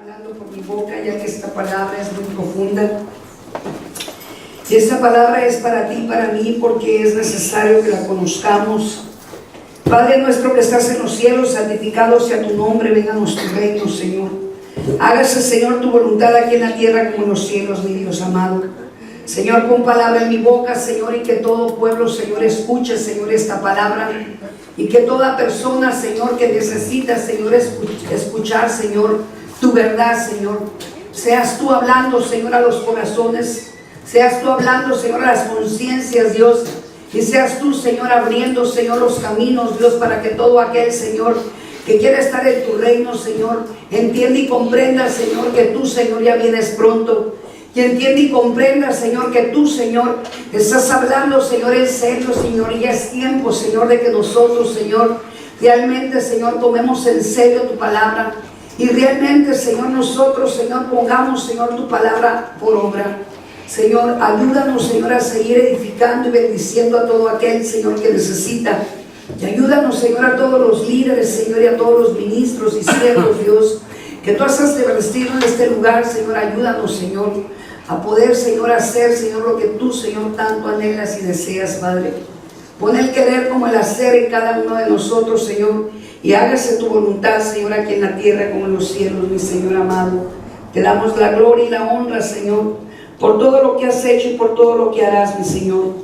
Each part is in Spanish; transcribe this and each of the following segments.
hablando por mi boca, ya que esta palabra es muy profunda. Y esta palabra es para ti y para mí, porque es necesario que la conozcamos. Padre nuestro que estás en los cielos, santificado sea tu nombre, vénganos tu reino, Señor. Hágase, Señor, tu voluntad aquí en la tierra como en los cielos, mi Dios amado. Señor, pon palabra en mi boca, Señor, y que todo pueblo, Señor, escuche, Señor, esta palabra. Y que toda persona, Señor, que necesita, Señor, escuchar, Señor, tu verdad, Señor. Seas tú hablando, Señor, a los corazones. Seas tú hablando, Señor, a las conciencias, Dios. Y seas tú, Señor, abriendo, Señor, los caminos, Dios, para que todo aquel, Señor, que quiera estar en tu reino, Señor, entienda y comprenda, Señor, que tú, Señor, ya vienes pronto. Que entienda y comprenda, Señor, que tú, Señor, estás hablando, Señor, en serio, Señor, y ya es tiempo, Señor, de que nosotros, Señor, realmente, Señor, tomemos en serio tu palabra. Y realmente, Señor, nosotros, Señor, pongamos, Señor, tu palabra por obra. Señor, ayúdanos, Señor, a seguir edificando y bendiciendo a todo aquel, Señor, que necesita. Y ayúdanos, Señor, a todos los líderes, Señor, y a todos los ministros y siervos, Dios, que tú has establecido en este lugar, Señor. Ayúdanos, Señor, a poder, Señor, hacer, Señor, lo que tú, Señor, tanto anhelas y deseas, Padre. Pon el querer como el hacer en cada uno de nosotros, Señor, y hágase tu voluntad, Señor, aquí en la tierra como en los cielos, mi Señor amado. Te damos la gloria y la honra, Señor, por todo lo que has hecho y por todo lo que harás, mi Señor.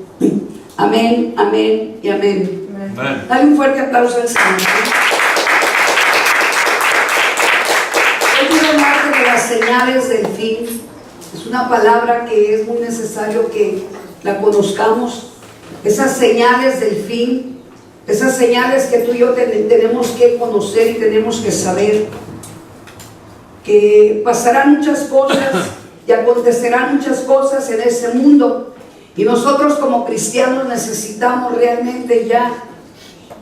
Amén, amén y amén. Amén. Dale un fuerte aplauso al Señor. Hoy quiero hablarte de las señales del fin. Es una palabra que es muy necesario que la conozcamos. Esas señales del fin, esas señales que tú y yo tenemos que conocer y tenemos que saber. Que pasarán muchas cosas y acontecerán muchas cosas en ese mundo. Y nosotros como cristianos necesitamos realmente ya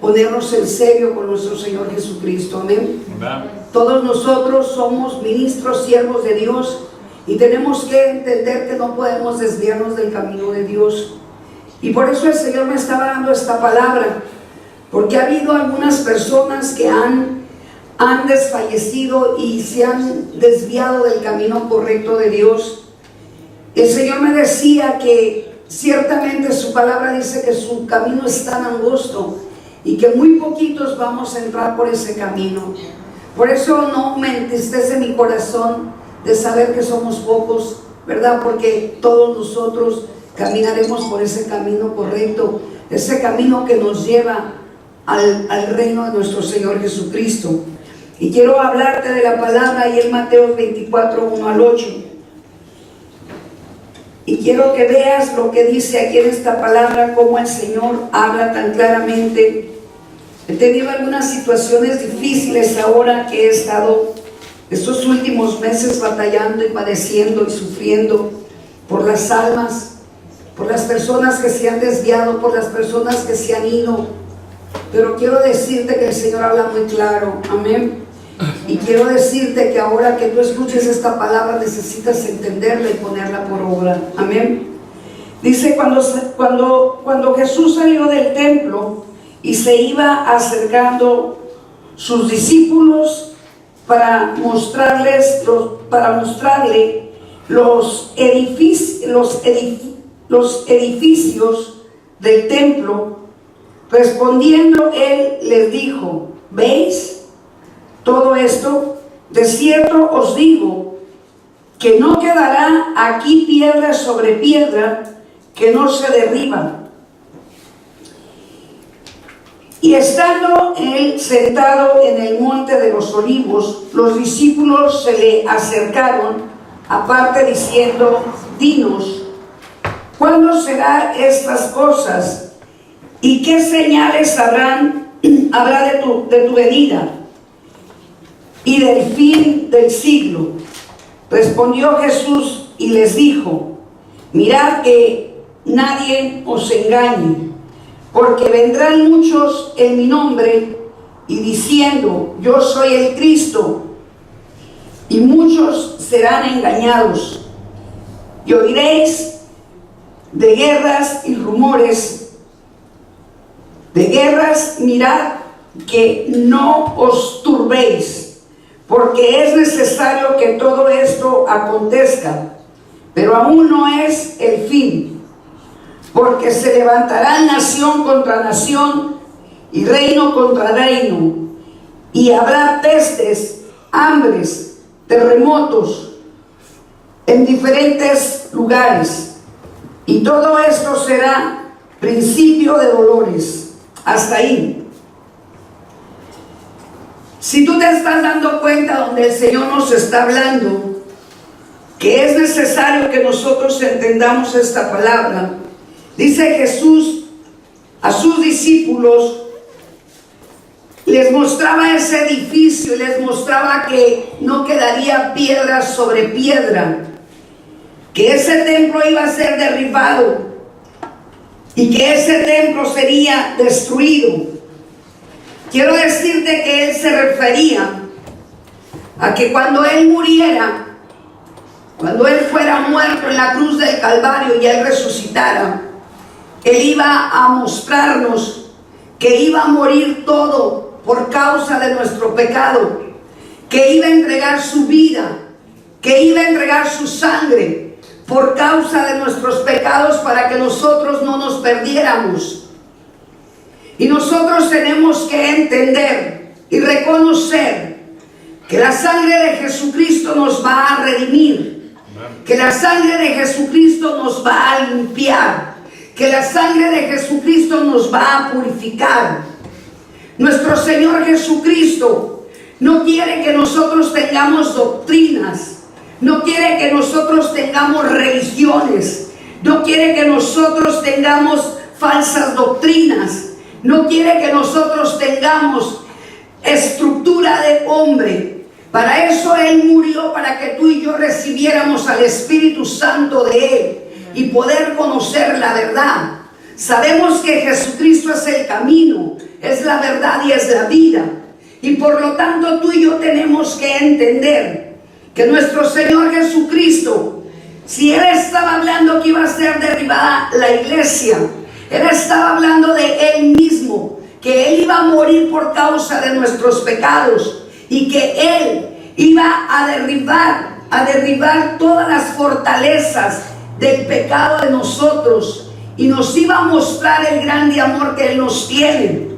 ponernos en serio con nuestro Señor Jesucristo. Amén. Amén. Todos nosotros somos ministros, siervos de Dios. Y tenemos que entender que no podemos desviarnos del camino de Dios. Y por eso el Señor me estaba dando esta palabra. Porque ha habido algunas personas que han desfallecido y se han desviado del camino correcto de Dios. El Señor me decía que ciertamente su palabra dice que su camino es tan angosto y que muy poquitos vamos a entrar por ese camino. Por eso no me entristece mi corazón de saber que somos pocos, ¿verdad? Porque todos nosotros caminaremos por ese camino correcto, ese camino que nos lleva al reino de nuestro Señor Jesucristo. Y quiero hablarte de la palabra ahí en Mateo 24, 1 al 8. Y quiero que veas lo que dice aquí en esta palabra, cómo el Señor habla tan claramente. He tenido algunas situaciones difíciles ahora que he estado estos últimos meses batallando y padeciendo y sufriendo por las almas, por las personas que se han desviado, por las personas que se han ido. Pero quiero decirte que el Señor habla muy claro, amén. Y quiero decirte que ahora que tú escuches esta palabra necesitas entenderla y ponerla por obra, amén. Dice, cuando Jesús salió del templo y se iba acercando sus discípulos para mostrarle los edificios del templo, respondiendo él les dijo: ¿veis todo esto? De cierto os digo que no quedará aquí piedra sobre piedra que no se derriba. Y estando él sentado en el monte de los olivos, los discípulos se le acercaron aparte diciendo: dinos, ¿cuándo serán estas cosas? ¿Y qué señales habrá de tu venida y del fin del siglo? Respondió Jesús y les dijo: mirad que nadie os engañe, porque vendrán muchos en mi nombre y diciendo: yo soy el Cristo, y muchos serán engañados. Y oiréis de guerras y rumores de guerras. Mirad que no os turbéis, porque es necesario que todo esto acontezca, pero aún no es el fin, porque se levantará nación contra nación y reino contra reino, y habrá pestes, hambres, terremotos en diferentes lugares, y todo esto será principio de dolores. Hasta ahí. Si tú te estás dando cuenta donde el Señor nos está hablando, que es necesario que nosotros entendamos esta palabra. Dice Jesús a sus discípulos, les mostraba ese edificio, les mostraba que no quedaría piedra sobre piedra, que ese templo iba a ser derribado y que ese templo sería destruido. Quiero decirte que Él se refería a que cuando Él muriera, cuando Él fuera muerto en la cruz del Calvario y Él resucitara, Él iba a mostrarnos que iba a morir todo por causa de nuestro pecado, que iba a entregar su vida, que iba a entregar su sangre por causa de nuestros pecados para que nosotros no nos perdiéramos. Y nosotros tenemos que entender y reconocer que la sangre de Jesucristo nos va a redimir, que la sangre de Jesucristo nos va a limpiar, que la sangre de Jesucristo nos va a purificar. Nuestro Señor Jesucristo no quiere que nosotros tengamos doctrinas, no quiere que nosotros tengamos religiones, no quiere que nosotros tengamos falsas doctrinas, no quiere que nosotros tengamos estructura de hombre. Para eso Él murió, para que tú y yo recibiéramos al Espíritu Santo de Él y poder conocer la verdad. Sabemos que Jesucristo es el camino, es la verdad y es la vida. Y por lo tanto tú y yo tenemos que entender que nuestro Señor Jesucristo, si Él estaba hablando que iba a ser derribada la iglesia, Él estaba hablando de Él mismo, que Él iba a morir por causa de nuestros pecados y que Él iba a derribar todas las fortalezas del pecado de nosotros y nos iba a mostrar el grande amor que Él nos tiene.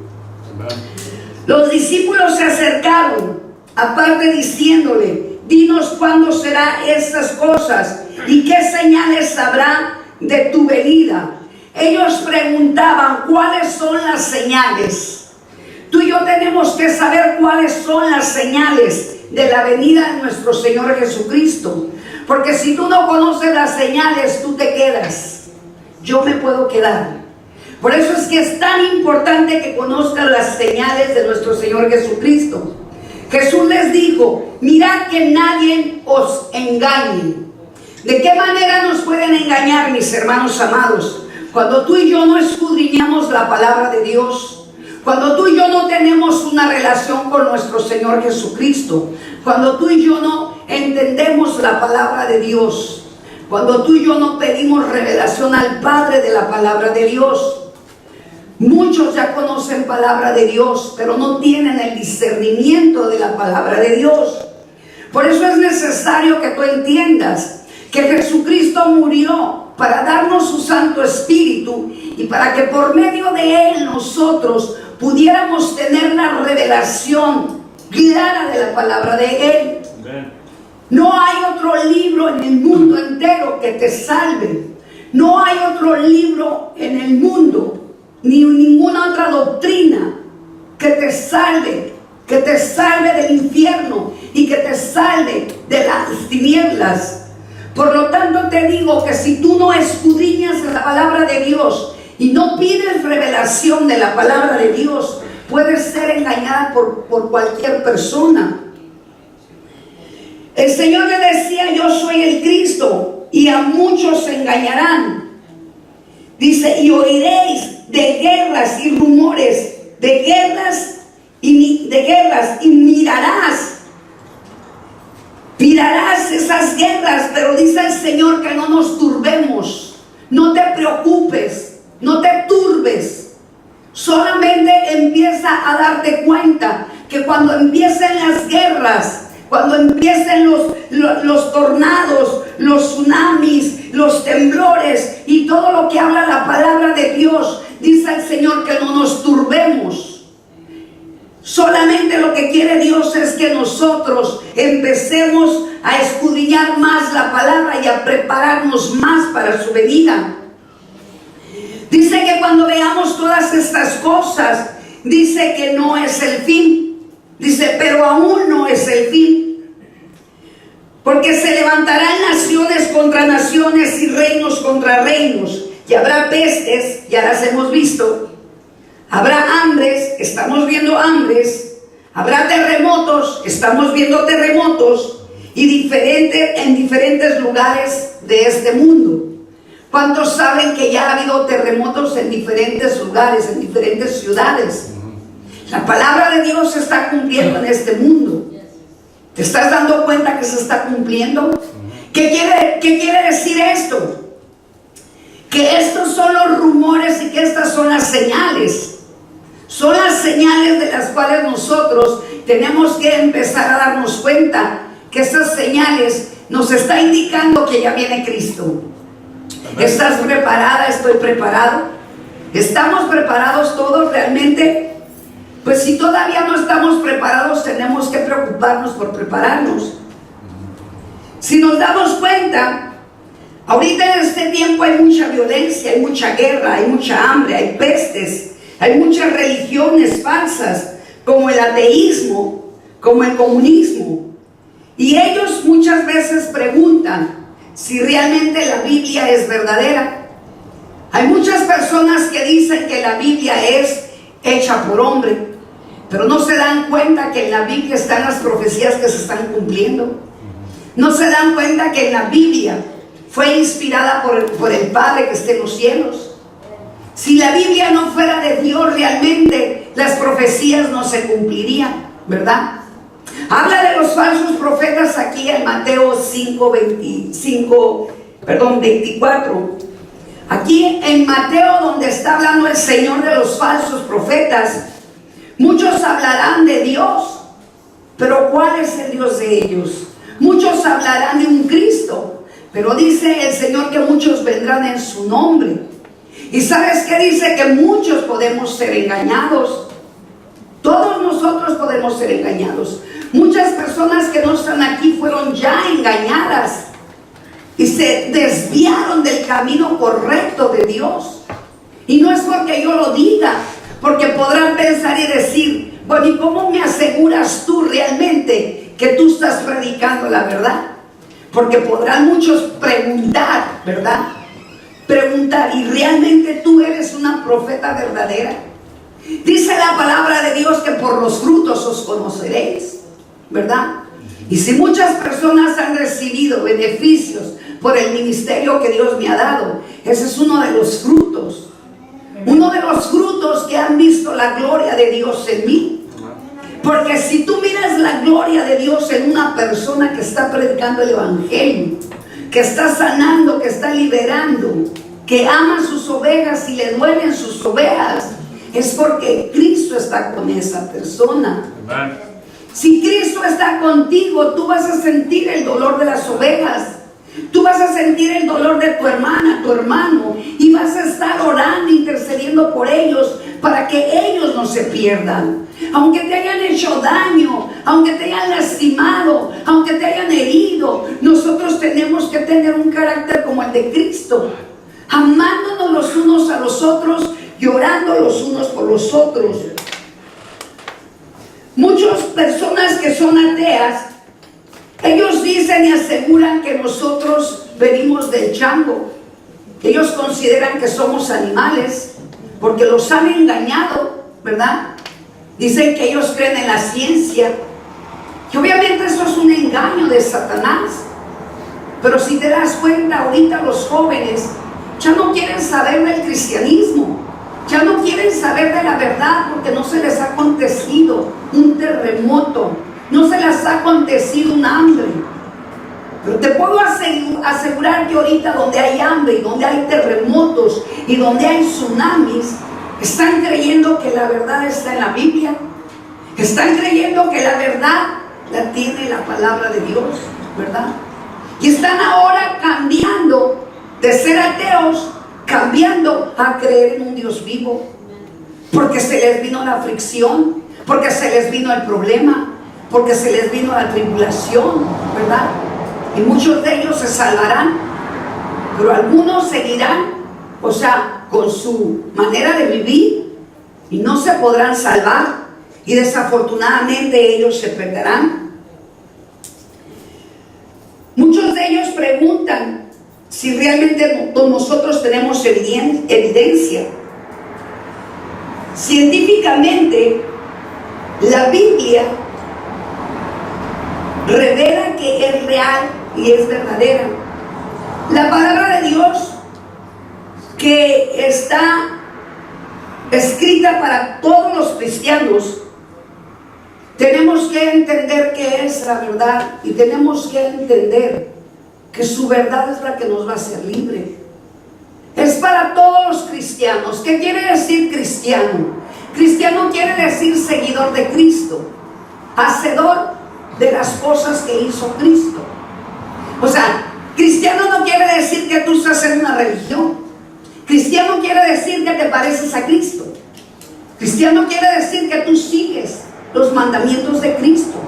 Los discípulos se acercaron, aparte diciéndole: dinos cuándo será estas cosas y qué señales habrá de tu venida. Ellos preguntaban: ¿cuáles son las señales? Tú y yo tenemos que saber cuáles son las señales de la venida de nuestro Señor Jesucristo. Porque si tú no conoces las señales, tú te quedas. Yo me puedo quedar. Por eso es que es tan importante que conozcan las señales de nuestro Señor Jesucristo. Jesús les dijo: mirad que nadie os engañe. ¿De qué manera nos pueden engañar, mis hermanos amados? Cuando tú y yo no escudriñamos la palabra de Dios, cuando tú y yo no tenemos una relación con nuestro Señor Jesucristo, cuando tú y yo no entendemos la palabra de Dios, cuando tú y yo no pedimos revelación al Padre de la palabra de Dios. Muchos ya conocen palabra de Dios, pero no tienen el discernimiento de la palabra de Dios. Por eso es necesario que tú entiendas que Jesucristo murió para darnos su Santo Espíritu y para que por medio de Él nosotros pudiéramos tener la revelación clara de la palabra de Él. No hay otro libro en el mundo entero que te salve. No hay otro libro en el mundo, ni ninguna otra doctrina que te salve del infierno y que te salve de las tinieblas. Por lo tanto te digo que si tú no escudriñas la palabra de Dios y no pides revelación de la palabra de Dios, puedes ser engañada por cualquier persona. El Señor le decía: yo soy el Cristo, y a muchos se engañarán. Dice: y oiréis de guerras y rumores, de guerras y mirarás esas guerras, pero dice el Señor que no nos turbemos. No te preocupes, no te turbes. Solamente empieza a darte cuenta que cuando empiecen las guerras, cuando empiecen los tornados, los tsunamis, los temblores y todo lo que habla la palabra de Dios, dice el Señor que no nos turbemos. Solamente lo que quiere Dios es que nosotros empecemos a escudriñar más la palabra y a prepararnos más para su venida. Dice que cuando veamos todas estas cosas, dice que no es el fin. Dice, pero aún no es el fin. Porque se levantarán naciones contra naciones y reinos contra reinos. Y habrá pestes, ya las hemos visto. Habrá hambres, estamos viendo hambres. Habrá terremotos, estamos viendo terremotos. Y en diferentes lugares de este mundo. ¿Cuántos saben que ya ha habido terremotos en diferentes lugares, en diferentes ciudades? La palabra de Dios se está cumpliendo en este mundo. ¿Te estás dando cuenta que se está cumpliendo? ¿Qué quiere decir esto? Que estos son los rumores y que estas son las señales. Son las señales de las cuales nosotros tenemos que empezar a darnos cuenta que estas señales nos están indicando que ya viene Cristo. ¿Estás preparada? ¿Estoy preparado? ¿Estamos preparados todos realmente? Pues si todavía no estamos preparados, tenemos que preocuparnos por prepararnos. Si nos damos cuenta, ahorita en este tiempo hay mucha violencia, hay mucha guerra, hay mucha hambre, hay pestes, hay muchas religiones falsas, como el ateísmo, como el comunismo. Y ellos muchas veces preguntan si realmente la Biblia es verdadera. Hay muchas personas que dicen que la Biblia es hecha por hombre, pero no se dan cuenta que en la Biblia están las profecías que se están cumpliendo. No se dan cuenta que en la Biblia fue inspirada por el Padre que está en los cielos. Si la Biblia no fuera de Dios, realmente las profecías no se cumplirían, ¿verdad? Habla de los falsos profetas aquí en Mateo 24. Aquí en Mateo, donde está hablando el Señor de los falsos profetas, muchos hablarán de Dios, pero ¿cuál es el Dios de ellos? Muchos hablarán de un Cristo, pero dice el Señor que muchos vendrán en su nombre. ¿Y sabes qué dice? Que muchos podemos ser engañados. Todos nosotros podemos ser engañados. Muchas personas que no están aquí fueron ya engañadas y se desviaron del camino correcto de Dios. Y no es porque yo lo diga, porque podrán pensar y decir, bueno, ¿y cómo me aseguras tú realmente que tú estás predicando la verdad? Porque podrán muchos preguntar, ¿verdad? Preguntar, ¿y realmente tú eres una profeta verdadera? Dice la palabra de Dios que por los frutos os conoceréis, ¿verdad? Y si muchas personas han recibido beneficios por el ministerio que Dios me ha dado, ese es uno de los frutos. Uno de los frutos que han visto la gloria de Dios en mí. Porque si tú miras la gloria de Dios en una persona que está predicando el evangelio, que está sanando, que está liberando, que ama sus ovejas y le duelen sus ovejas, es porque Cristo está con esa persona. Si Cristo está contigo, tú vas a sentir el dolor de las ovejas. Tú vas a sentir el dolor de tu hermana, tu hermano, y vas a estar orando, intercediendo por ellos para que ellos no se pierdan. Aunque te hayan hecho daño, aunque te hayan lastimado, aunque te hayan herido, nosotros tenemos que tener un carácter como el de Cristo, amándonos los unos a los otros, llorando los unos por los otros. Muchas personas que son ateas, ellos dicen y aseguran que nosotros venimos del chango. Ellos consideran que somos animales porque los han engañado, ¿verdad? Dicen que ellos creen en la ciencia. Y obviamente eso es un engaño de Satanás. Pero si te das cuenta, ahorita los jóvenes ya no quieren saber del cristianismo. Ya no quieren saber de la verdad porque no se les ha acontecido un terremoto. No se les ha acontecido un hambre. Pero te puedo asegurar que ahorita donde hay hambre y donde hay terremotos y donde hay tsunamis, están creyendo que la verdad está en la Biblia. Están creyendo que la verdad la tiene la palabra de Dios, ¿verdad? Y están ahora cambiando de ser ateos, cambiando a creer en un Dios vivo, porque se les vino la aflicción, porque se les vino el problema, porque se les vino la tribulación, ¿verdad? Y muchos de ellos se salvarán, pero algunos seguirán, o sea, con su manera de vivir, y no se podrán salvar, y desafortunadamente ellos se perderán. Muchos de ellos preguntan si realmente nosotros tenemos evidencia. Científicamente, la Biblia revela que es real y es verdadera. La palabra de Dios que está escrita para todos los cristianos, tenemos que entender que es la verdad y tenemos que entender que su verdad es la que nos va a hacer libre. Es para todos los cristianos. ¿Qué quiere decir cristiano? Cristiano quiere decir seguidor de Cristo, hacedor de las cosas que hizo Cristo. O sea, cristiano no quiere decir que tú estás en una religión. Cristiano quiere decir que te pareces a Cristo. Cristiano quiere decir que tú sigues los mandamientos de Cristo,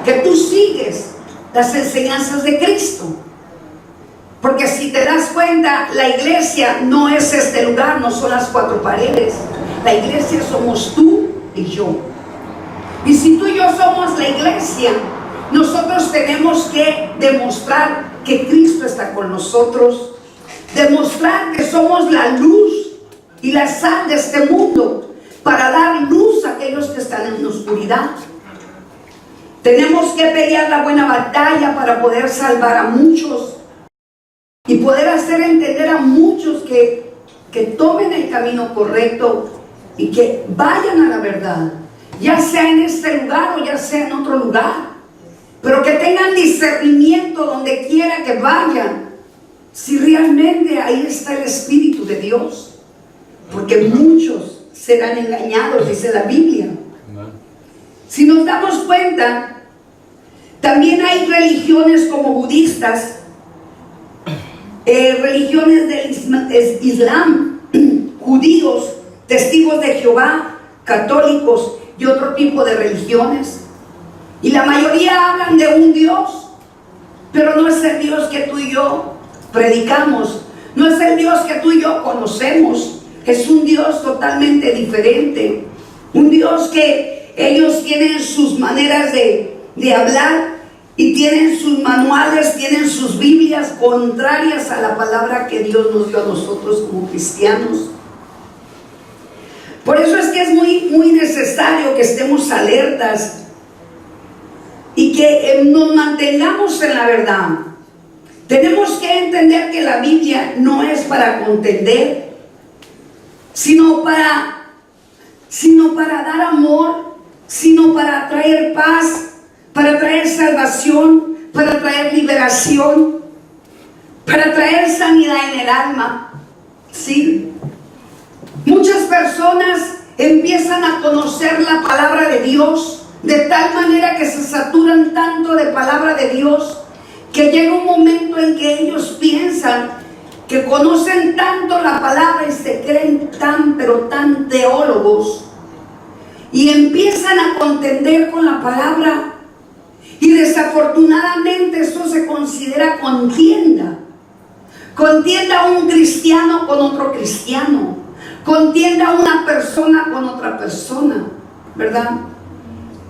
que tú sigues las enseñanzas de Cristo. Porque si te das cuenta, la iglesia no es este lugar, no son las cuatro paredes. La iglesia somos tú y yo. Y si tú y yo somos la iglesia, nosotros tenemos que demostrar que Cristo está con nosotros, demostrar que somos la luz y la sal de este mundo, para dar luz a aquellos que están en la oscuridad. Tenemos que pelear la buena batalla para poder salvar a muchos y poder hacer entender a muchos que tomen el camino correcto y que vayan a la verdad, ya sea en este lugar o ya sea en otro lugar, pero que tengan discernimiento donde quiera que vayan, si realmente ahí está el Espíritu de Dios, porque muchos serán engañados, dice la Biblia. Si nos damos cuenta, también hay religiones como budistas, religiones del Islam, judíos, testigos de Jehová, católicos y otro tipo de religiones. Y la mayoría hablan de un Dios, pero no es el Dios que tú y yo predicamos, no es el Dios que tú y yo conocemos. Es un Dios totalmente diferente, un Dios que ellos tienen sus maneras de hablar y tienen sus manuales, tienen sus Biblias contrarias a la palabra que Dios nos dio a nosotros como cristianos. Por eso es que es muy necesario que estemos alertas y que nos mantengamos en la verdad. Tenemos que entender que la Biblia no es para contender, sino para dar amor, sino para traer paz, para traer salvación, para traer liberación, para traer sanidad en el alma. ¿Sí? Muchas personas empiezan a conocer la palabra de Dios de tal manera que se saturan tanto de palabra de Dios que llega un momento en que ellos piensan que conocen tanto la palabra y se creen pero tan teólogos, y empiezan a contender con la palabra, y desafortunadamente eso se considera contienda. Contienda un cristiano con otro cristiano, contienda una persona con otra persona, ¿verdad?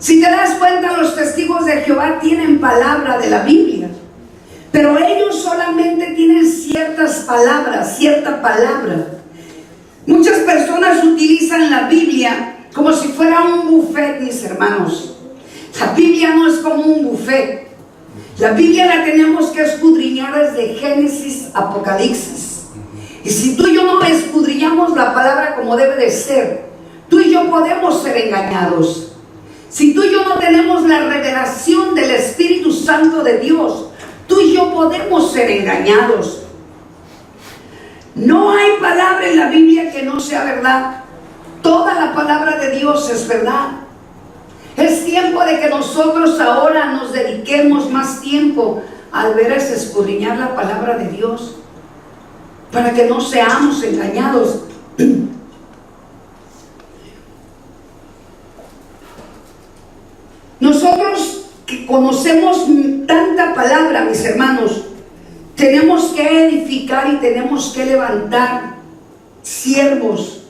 Si te das cuenta, los testigos de Jehová tienen palabra de la Biblia, pero ellos solamente tienen ciertas palabras, cierta palabra. Muchas personas utilizan la Biblia como si fuera un buffet, mis hermanos. La Biblia no es como un buffet. La Biblia la tenemos que escudriñar desde Génesis a Apocalipsis. Y si tú y yo no escudriñamos la palabra como debe de ser, tú y yo podemos ser engañados. Si tú y yo no tenemos la revelación del Espíritu Santo de Dios, tú y yo podemos ser engañados. No hay palabra en la Biblia que no sea verdad. Toda la palabra de Dios es verdad. Es tiempo de que nosotros ahora nos dediquemos más tiempo al ver a escudriñar la palabra de Dios, para que no seamos engañados. Nosotros que conocemos tanta palabra, mis hermanos, tenemos que edificar y tenemos que levantar siervos.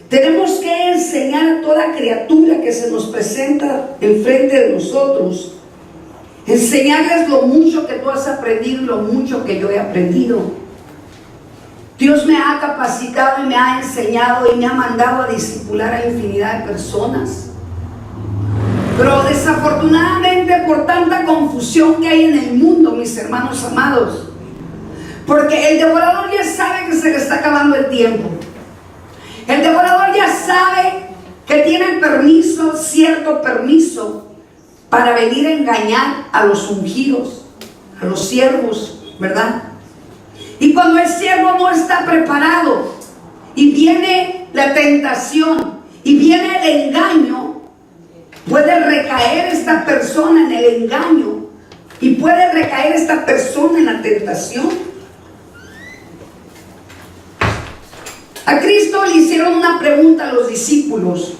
Tenemos que enseñar a toda criatura que se nos presenta enfrente de nosotros. Enseñarles lo mucho que tú has aprendido y lo mucho que yo he aprendido. Dios me ha capacitado y me ha enseñado y me ha mandado a discipular a infinidad de personas. Pero desafortunadamente, por tanta confusión que hay en el mundo, mis hermanos amados, porque el devorador ya sabe que se le está acabando el tiempo. El devorador ya sabe que tiene permiso, cierto permiso, para venir a engañar a los ungidos, a los siervos, ¿verdad? Y cuando el siervo no está preparado y viene la tentación y viene el engaño, puede recaer esta persona en el engaño y puede recaer esta persona en la tentación. A Cristo le hicieron una pregunta a los discípulos.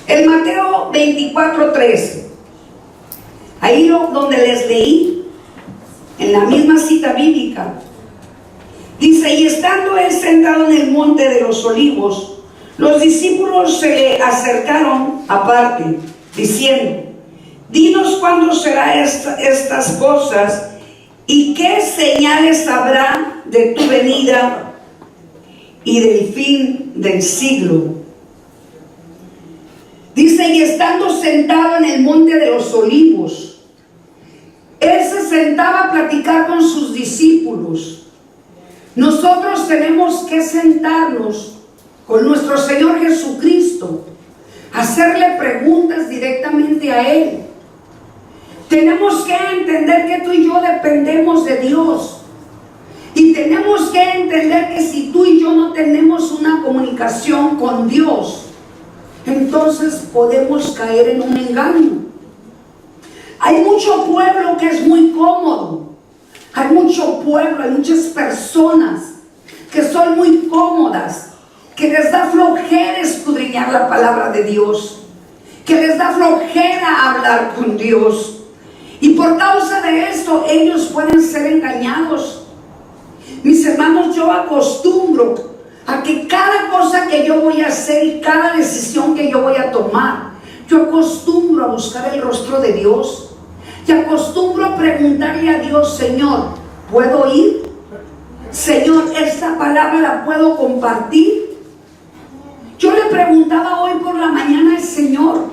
En Mateo 24:13, ahí donde les leí, en la misma cita bíblica, dice: y estando él sentado en el monte de los olivos, los discípulos se le acercaron aparte, diciendo: dinos cuándo será estas cosas y qué señales habrá de tu venida y del fin del siglo. Dice: y estando sentado en el monte de los olivos, él se sentaba a platicar con sus discípulos. Nosotros tenemos que sentarnos con nuestro Señor Jesucristo, hacerle preguntas directamente a Él. Tenemos que entender que tú y yo dependemos de Dios. Y tenemos que entender que si tú y yo no tenemos una comunicación con Dios, entonces podemos caer en un engaño. Hay mucho pueblo que es muy cómodo. Hay mucho pueblo, hay muchas personas que son muy cómodas, que les da flojera escudriñar la palabra de Dios, que les da flojera hablar con Dios. Y por causa de esto, ellos pueden ser engañados. Mis hermanos, yo acostumbro a que cada cosa que yo voy a hacer y cada decisión que yo voy a tomar, yo acostumbro a buscar el rostro de Dios. Y acostumbro a preguntarle a Dios: Señor, ¿puedo ir? Señor, ¿esta palabra la puedo compartir? Yo le preguntaba hoy por la mañana al Señor: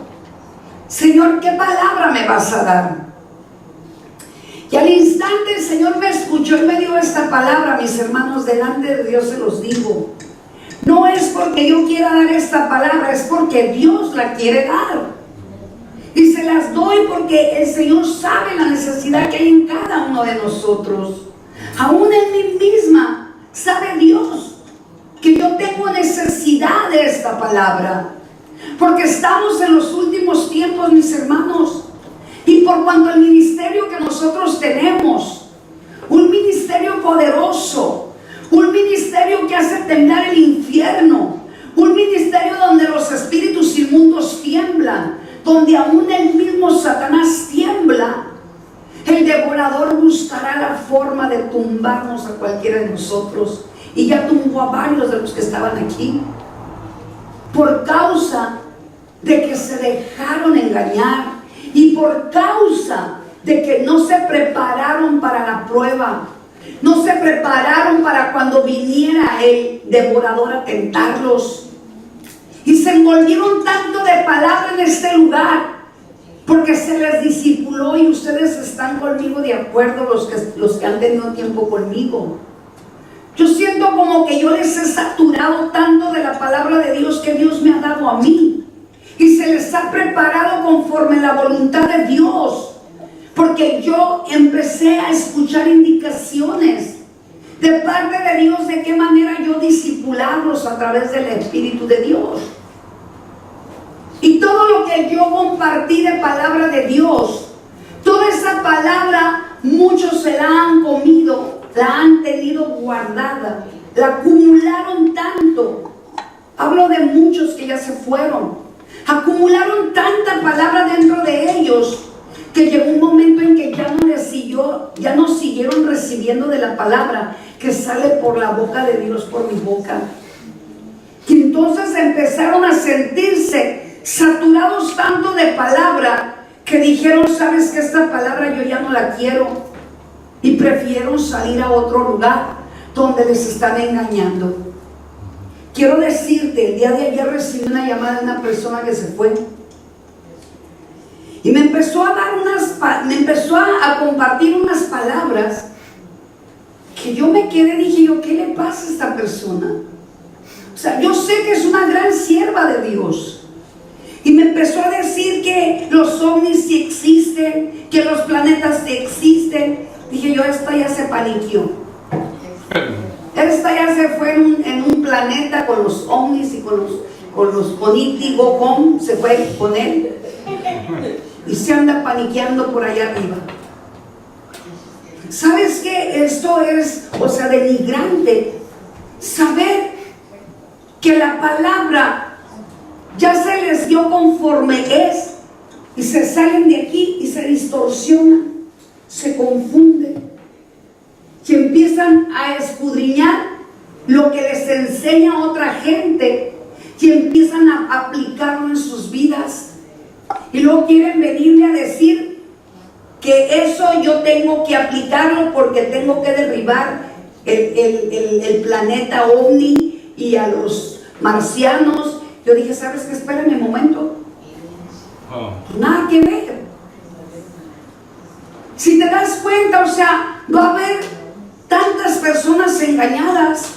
Señor, ¿qué palabra me vas a dar? Y al instante el Señor me escuchó y me dio esta palabra. Mis hermanos, delante de Dios se los digo. No es porque yo quiera dar esta palabra, es porque Dios la quiere dar. Y se las doy porque el Señor sabe la necesidad que hay en cada uno de nosotros. Aún en mí misma sabe Dios que yo tengo necesidad de esta palabra, porque estamos en los últimos tiempos, mis hermanos. Y por cuanto el ministerio que nosotros tenemos, un ministerio poderoso, un ministerio que hace temblar el infierno, un ministerio donde los espíritus inmundos tiemblan, donde aún el mismo Satanás tiembla, el devorador buscará la forma de tumbarnos a cualquiera de nosotros. Y ya tumbó a varios de los que estaban aquí, por causa de que se dejaron engañar y por causa de que no se prepararon para la prueba, no se prepararon para cuando viniera el devorador a tentarlos. Y se envolvieron tanto de palabra en este lugar, porque se les discipuló. Y ustedes están conmigo de acuerdo, los que han tenido tiempo conmigo. Yo siento como que yo les he saturado tanto de la palabra de Dios que Dios me ha dado a mí, y se les ha preparado conforme a la voluntad de Dios, porque yo empecé a escuchar indicaciones de parte de Dios de qué manera yo discipularlos a través del Espíritu de Dios. Y todo lo que yo compartí de palabra de Dios, toda esa palabra, muchos se la han comido, la han tenido guardada, la acumularon tanto. Hablo de muchos que ya se fueron. Acumularon tanta palabra dentro de ellos que llegó un momento en que ya no siguieron recibiendo de la palabra que sale por la boca de Dios, por mi boca. Y entonces empezaron a sentirse saturados tanto de palabra que dijeron, sabes que esta palabra yo ya no la quiero, y prefirieron salir a otro lugar donde les están engañando. Quiero decirte, el día de ayer recibí una llamada de una persona que se fue y me empezó a compartir unas palabras que yo me quedé, dije yo, ¿qué le pasa a esta persona? O sea, yo sé que es una gran sierva de Dios. Y me empezó a decir que los ovnis sí existen, que los planetas sí existen. Dije yo, esta ya se paniqueó. Esta ya se fue en un planeta con los ovnis y con los políticos, se fue con él. Y se anda paniqueando por allá arriba. ¿Sabes qué? Esto es, denigrante. Saber que la palabra ya se les dio conforme es, y se salen de aquí y se distorsionan, se confunden, y empiezan a escudriñar lo que les enseña otra gente, y empiezan a aplicarlo en sus vidas, y luego quieren venirle a decir que eso yo tengo que aplicarlo porque tengo que derribar el planeta ovni y a los marcianos. Yo dije, ¿sabes qué? Espérame un momento. Nada que ver. Si te das cuenta, va a haber tantas personas engañadas.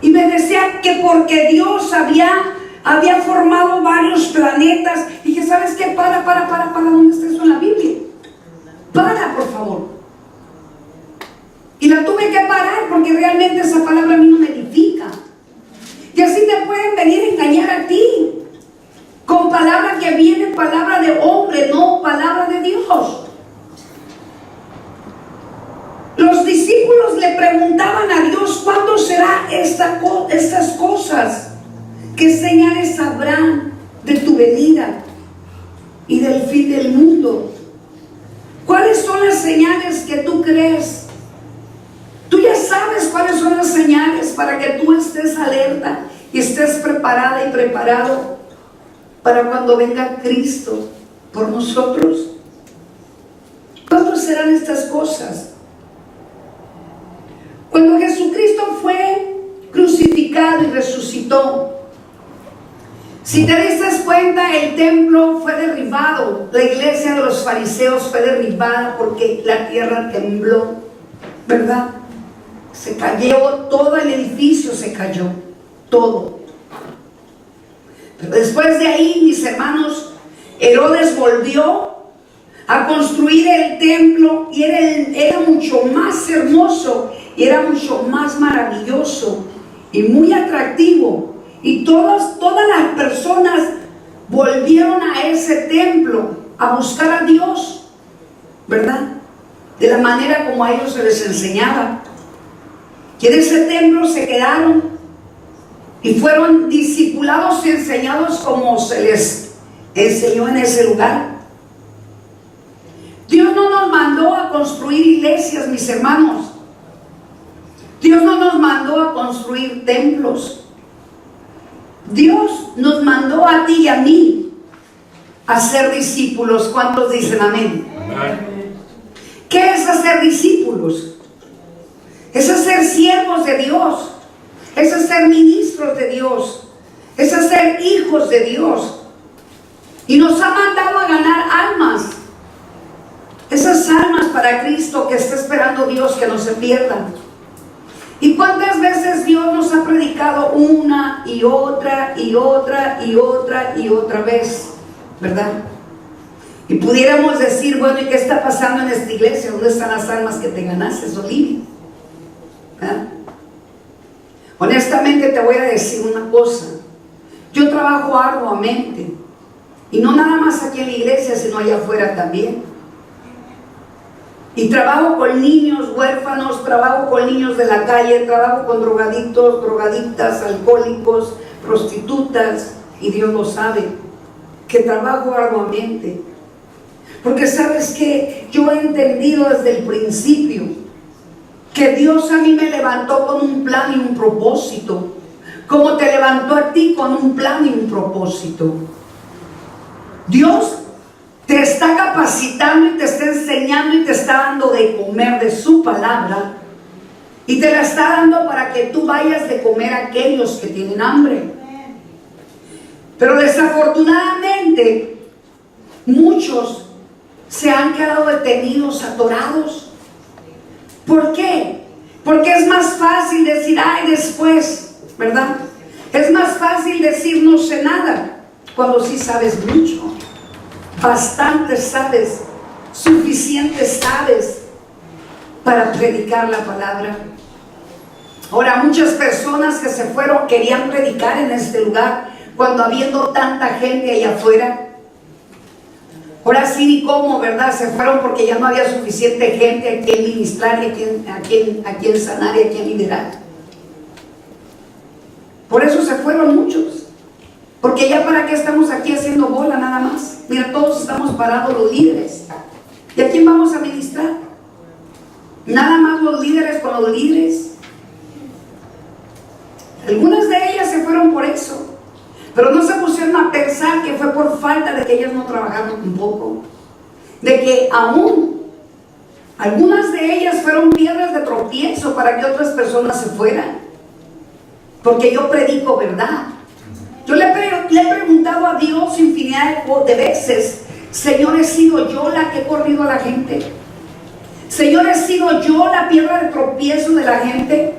Y me decía que porque Dios había formado varios planetas. Dije, ¿sabes qué? Para, ¿dónde está eso en la Biblia? Para, por favor. Y la tuve que parar porque realmente esa palabra a mí no me edifica. Y así te pueden venir a engañar a ti con palabra que viene, palabra de hombre, no palabra de Dios. Los discípulos le preguntaban a Dios, ¿cuándo será estas cosas? ¿Qué señales habrán de tu venida y del fin del mundo? ¿Cuáles son las señales que tú crees? Tú ya sabes cuáles son las señales para que tú estés alerta y estés preparada y preparado para cuando venga Cristo por nosotros. ¿Cuándo serán estas cosas? Cuando Jesucristo fue crucificado y resucitó, si te diste cuenta, el templo fue derribado, la iglesia de los fariseos fue derribada porque la tierra tembló, ¿verdad? Se cayó, todo el edificio se cayó, todo. Pero después de ahí, mis hermanos, Herodes volvió a construir el templo y era mucho más hermoso y era mucho más maravilloso y muy atractivo. Y todas las personas volvieron a ese templo a buscar a Dios, ¿verdad? De la manera como a ellos se les enseñaba. Y en ese templo se quedaron y fueron discipulados y enseñados como se les enseñó en ese lugar. Dios no nos mandó a construir iglesias, mis hermanos. Dios no nos mandó a construir templos. Dios nos mandó a ti y a mí a ser discípulos. ¿Cuántos dicen amén? Amén. ¿Qué es hacer discípulos? Es hacer siervos de Dios, es hacer ministros de Dios, es hacer hijos de Dios. Y nos ha mandado a ganar almas, esas almas para Cristo que está esperando Dios que no se pierdan. ¿Y cuántas veces Dios nos ha predicado una y otra y otra y otra y otra vez, ¿verdad? Y pudiéramos decir, bueno, ¿y qué está pasando en esta iglesia? ¿Dónde están las almas que te ganaste, Olivia? ¿Ah? Honestamente te voy a decir una cosa. Yo trabajo arduamente. Y no nada más aquí en la iglesia, sino allá afuera también. Y trabajo con niños huérfanos, trabajo con niños de la calle, trabajo con drogadictos, drogadictas, alcohólicos, prostitutas. Y Dios lo sabe, que trabajo arduamente. Porque sabes que yo he entendido desde el principio que Dios a mí me levantó con un plan y un propósito, como te levantó a ti con un plan y un propósito. Dios te está capacitando y te está enseñando y te está dando de comer de su palabra, y te la está dando para que tú vayas de comer a aquellos que tienen hambre. Pero desafortunadamente muchos se han quedado detenidos, atorados. ¿Por qué? Porque es más fácil decir, ay, después, ¿verdad? Es más fácil decir no sé nada, cuando sí sabes mucho. Bastante sabes, suficiente sabes para predicar la palabra. Ahora, muchas personas que se fueron querían predicar en este lugar cuando habiendo tanta gente allá afuera. Ahora sí, ni cómo, ¿verdad? Se fueron porque ya no había suficiente gente a quien ministrar y a quien sanar y a quien liberar. Por eso se fueron muchos. Porque ya para qué estamos aquí haciendo bola nada más. Mira, todos estamos parados los líderes. ¿Y a quién vamos a ministrar? Nada más los líderes con los líderes. Algunas de ellas se fueron por eso. Pero no se pusieron a pensar que fue por falta de que ellas no trabajaron un poco. De que aún algunas de ellas fueron piedras de tropiezo para que otras personas se fueran. Porque yo predico verdad. Yo le he preguntado a Dios infinidad de veces, Señor, ¿he sido yo la que he corrido a la gente? Señor, ¿he sido yo la piedra de tropiezo de la gente?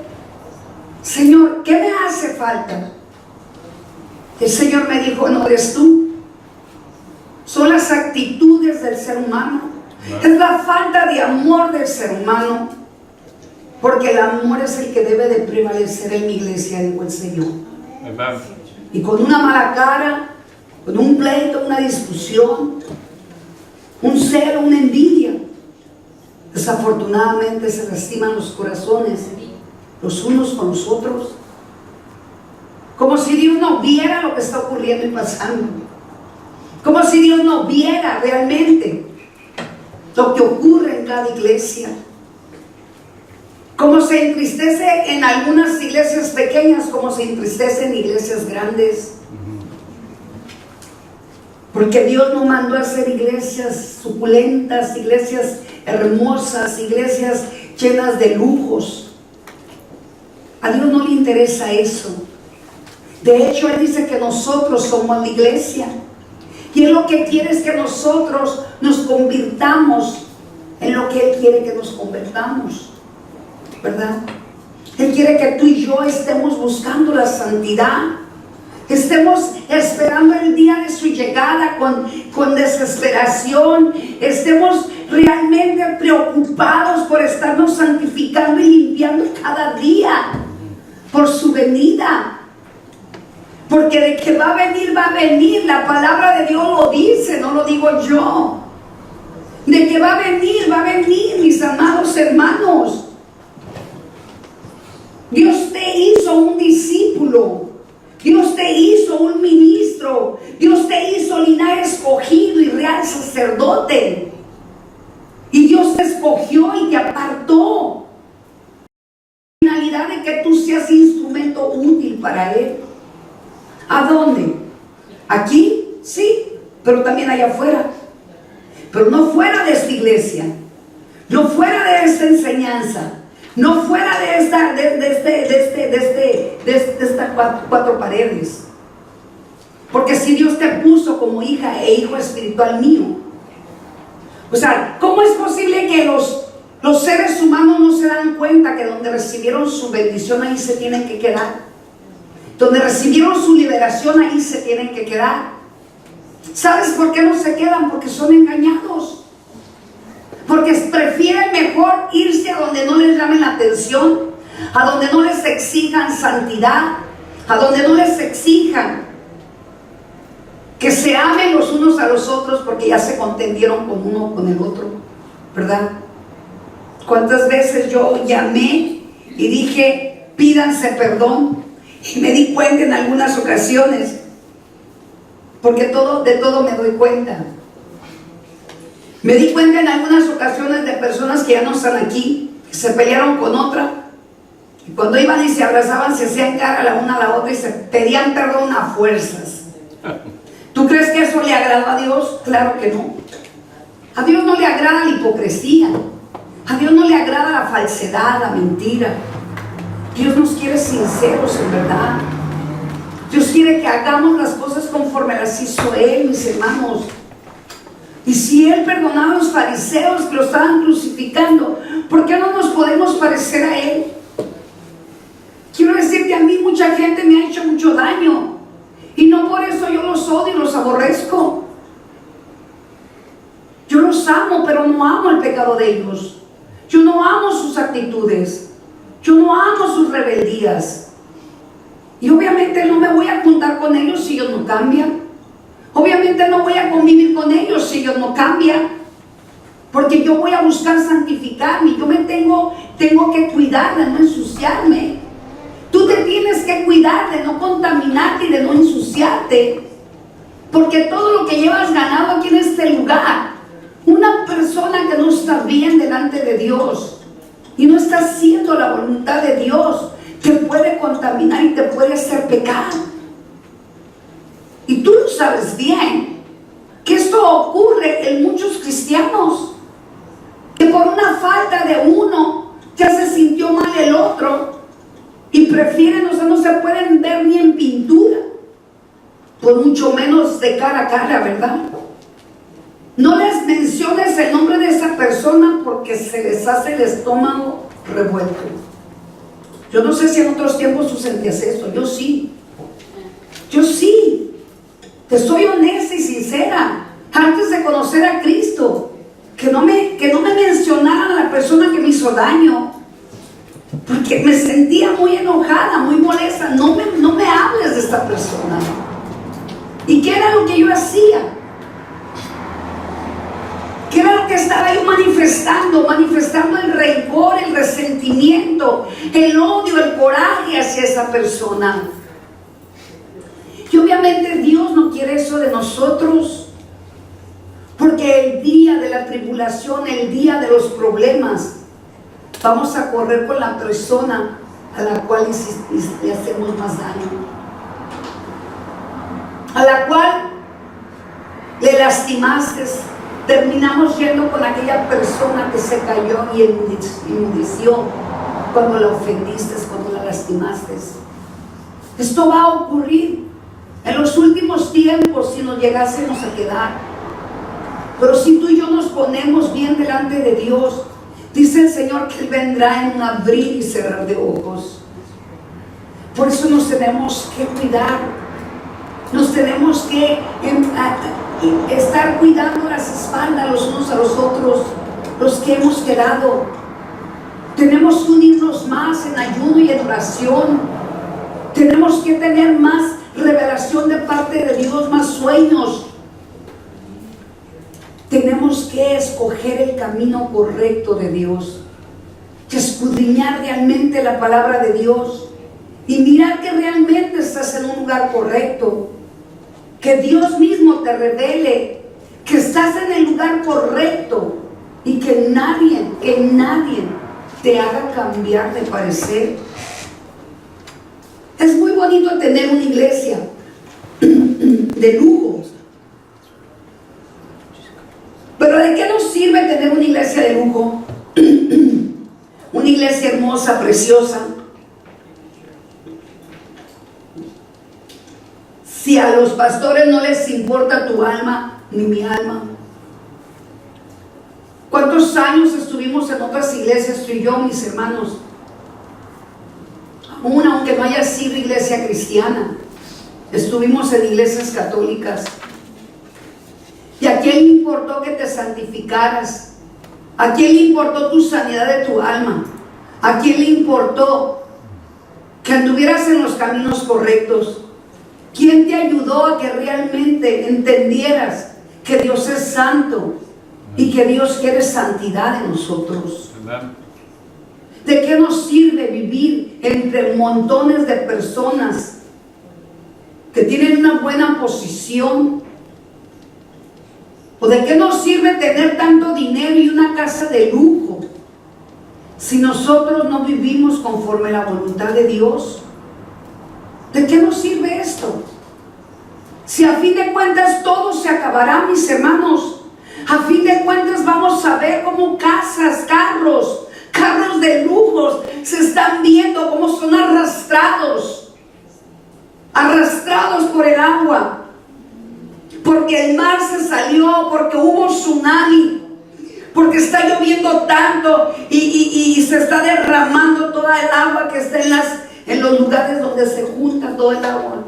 Señor, ¿qué me hace falta? El Señor me dijo, no eres tú. Son las actitudes del ser humano. Es la falta de amor del ser humano. Porque el amor es el que debe de prevalecer en mi iglesia, dijo el Señor. Amén. Y con una mala cara, con un pleito, una discusión, un celo, una envidia, desafortunadamente se lastiman los corazones los unos con los otros, como si Dios no viera lo que está ocurriendo y pasando, como si Dios no viera realmente lo que ocurre en cada iglesia, como se entristece en algunas iglesias pequeñas, como se entristece en iglesias grandes. Porque Dios no mandó a hacer iglesias suculentas, iglesias hermosas, iglesias llenas de lujos. A Dios no le interesa eso. De hecho, Él dice que nosotros somos la iglesia. Y Él lo que quiere es que nosotros nos convirtamos en lo que Él quiere que nos convertamos, ¿verdad? Él quiere que tú y yo estemos buscando la santidad, estemos esperando el día de su llegada con desesperación, estemos realmente preocupados por estarnos santificando y limpiando cada día por su venida. Porque de que va a venir, la palabra de Dios lo dice, no lo digo yo. De que va a venir, mis amados hermanos. Dios te hizo un discípulo, Dios te hizo un ministro, Dios te hizo linaje escogido y real sacerdote. Y Dios te escogió y te apartó. La finalidad de que tú seas instrumento útil para Él. ¿A dónde? Aquí, sí, pero también allá afuera. Pero no fuera de esta iglesia, no fuera de esta enseñanza, no fuera de estas cuatro paredes. Porque si Dios te puso como hija e hijo espiritual mío, o sea, ¿cómo es posible que los seres humanos no se dan cuenta que donde recibieron su bendición ahí se tienen que quedar? Donde recibieron su liberación ahí se tienen que quedar. ¿Sabes por qué no se quedan? Porque son engañados. Porque prefieren mejor irse a donde no les llamen la atención, a donde no les exijan santidad, a donde no les exijan que se amen los unos a los otros porque ya se contendieron con uno con el otro, ¿verdad? ¿Cuántas veces yo llamé y dije, pídanse perdón? Y me di cuenta en algunas ocasiones, porque de todo me doy cuenta. Me di cuenta en algunas ocasiones de personas que ya no están aquí, que se pelearon con otra, y cuando iban y se abrazaban, se hacían cara la una a la otra y se pedían perdón a fuerzas. ¿Tú crees que eso le agrada a Dios? Claro que no. A Dios no le agrada la hipocresía. A Dios no le agrada la falsedad, la mentira. Dios nos quiere sinceros en verdad. Dios quiere que hagamos las cosas conforme las hizo Él, mis hermanos. Y si Él perdonaba a los fariseos que lo estaban crucificando, ¿por qué no nos podemos parecer a Él? Quiero decir que a mí mucha gente me ha hecho mucho daño. Y no por eso yo los odio y los aborrezco. Yo los amo, pero no amo el pecado de ellos. Yo no amo sus actitudes. Yo no amo sus rebeldías. Y obviamente no me voy a juntar con ellos si ellos no cambian. Obviamente no voy a convivir con ellos si ellos no cambian. Porque yo voy a buscar santificarme. Yo me tengo que cuidar de no ensuciarme. Tú te tienes que cuidar de no contaminarte y de no ensuciarte. Porque todo lo que llevas ganado aquí en este lugar, una persona que no está bien delante de Dios y no está haciendo la voluntad de Dios, te puede contaminar y te puede hacer pecar. Y tú lo sabes bien, que esto ocurre en muchos cristianos, que por una falta de uno ya se sintió mal el otro y prefieren, o sea, no se pueden ver ni en pintura, pues mucho menos de cara a cara, ¿verdad? No les menciones el nombre de esa persona porque se les hace el estómago revuelto. Yo no sé si en otros tiempos tú sentías eso. Yo sí. Te soy honesta y sincera. Antes de conocer a Cristo, que no me mencionaran a la persona que me hizo daño, porque me sentía muy enojada, muy molesta. No me hables de esta persona. ¿Y qué era lo que yo hacía? ¿Qué era lo que estaba yo manifestando? Manifestando el rencor, el resentimiento, el odio, el coraje hacia esa persona. Y obviamente Dios no quiere eso de nosotros, porque el día de la tribulación, el día de los problemas, vamos a correr con la persona a la cual le hacemos más daño, a la cual le lastimaste. Terminamos yendo con aquella persona que se cayó y enmudeció cuando la ofendiste, cuando la lastimaste. Esto va a ocurrir en los últimos tiempos si nos llegásemos a quedar. Pero si tú y yo nos ponemos bien delante de Dios, dice el Señor que Él vendrá en un abrir y cerrar de ojos. Por eso nos tenemos que cuidar. Nos tenemos que estar cuidando las espaldas los unos a los otros, los que hemos quedado. Tenemos que unirnos más en ayuno y en oración. Tenemos que tener más revelación de parte de Dios, más sueños. Tenemos que escoger el camino correcto de Dios, escudriñar realmente la palabra de Dios y mirar que realmente estás en un lugar correcto. Que Dios mismo te revele que estás en el lugar correcto y que nadie te haga cambiar de parecer. Es muy bonito tener una iglesia de lujo, pero ¿de qué nos sirve tener una iglesia de lujo? Una iglesia hermosa, preciosa, si a los pastores no les importa tu alma ni mi alma. ¿Cuántos años estuvimos en otras iglesias, tú y yo, mis hermanos? Aunque no haya sido iglesia cristiana, estuvimos en iglesias católicas. ¿Y a quién le importó que te santificaras? ¿A quién le importó tu sanidad de tu alma? ¿A quién le importó que anduvieras en los caminos correctos? ¿Quién te ayudó a que realmente entendieras que Dios es santo y que Dios quiere santidad en nosotros? Amen. ¿De qué nos sirve vivir entre montones de personas que tienen una buena posición? ¿O de qué nos sirve tener tanto dinero y una casa de lujo si nosotros no vivimos conforme a la voluntad de Dios? ¿De qué nos sirve esto? Si a fin de cuentas todo se acabará, mis hermanos. A fin de cuentas vamos a ver cómo casas, carros de lujos se están viendo, cómo son arrastrados por el agua, porque el mar se salió, porque hubo tsunami, porque está lloviendo tanto y se está derramando toda el agua que está en los lugares donde se junta todo el agua.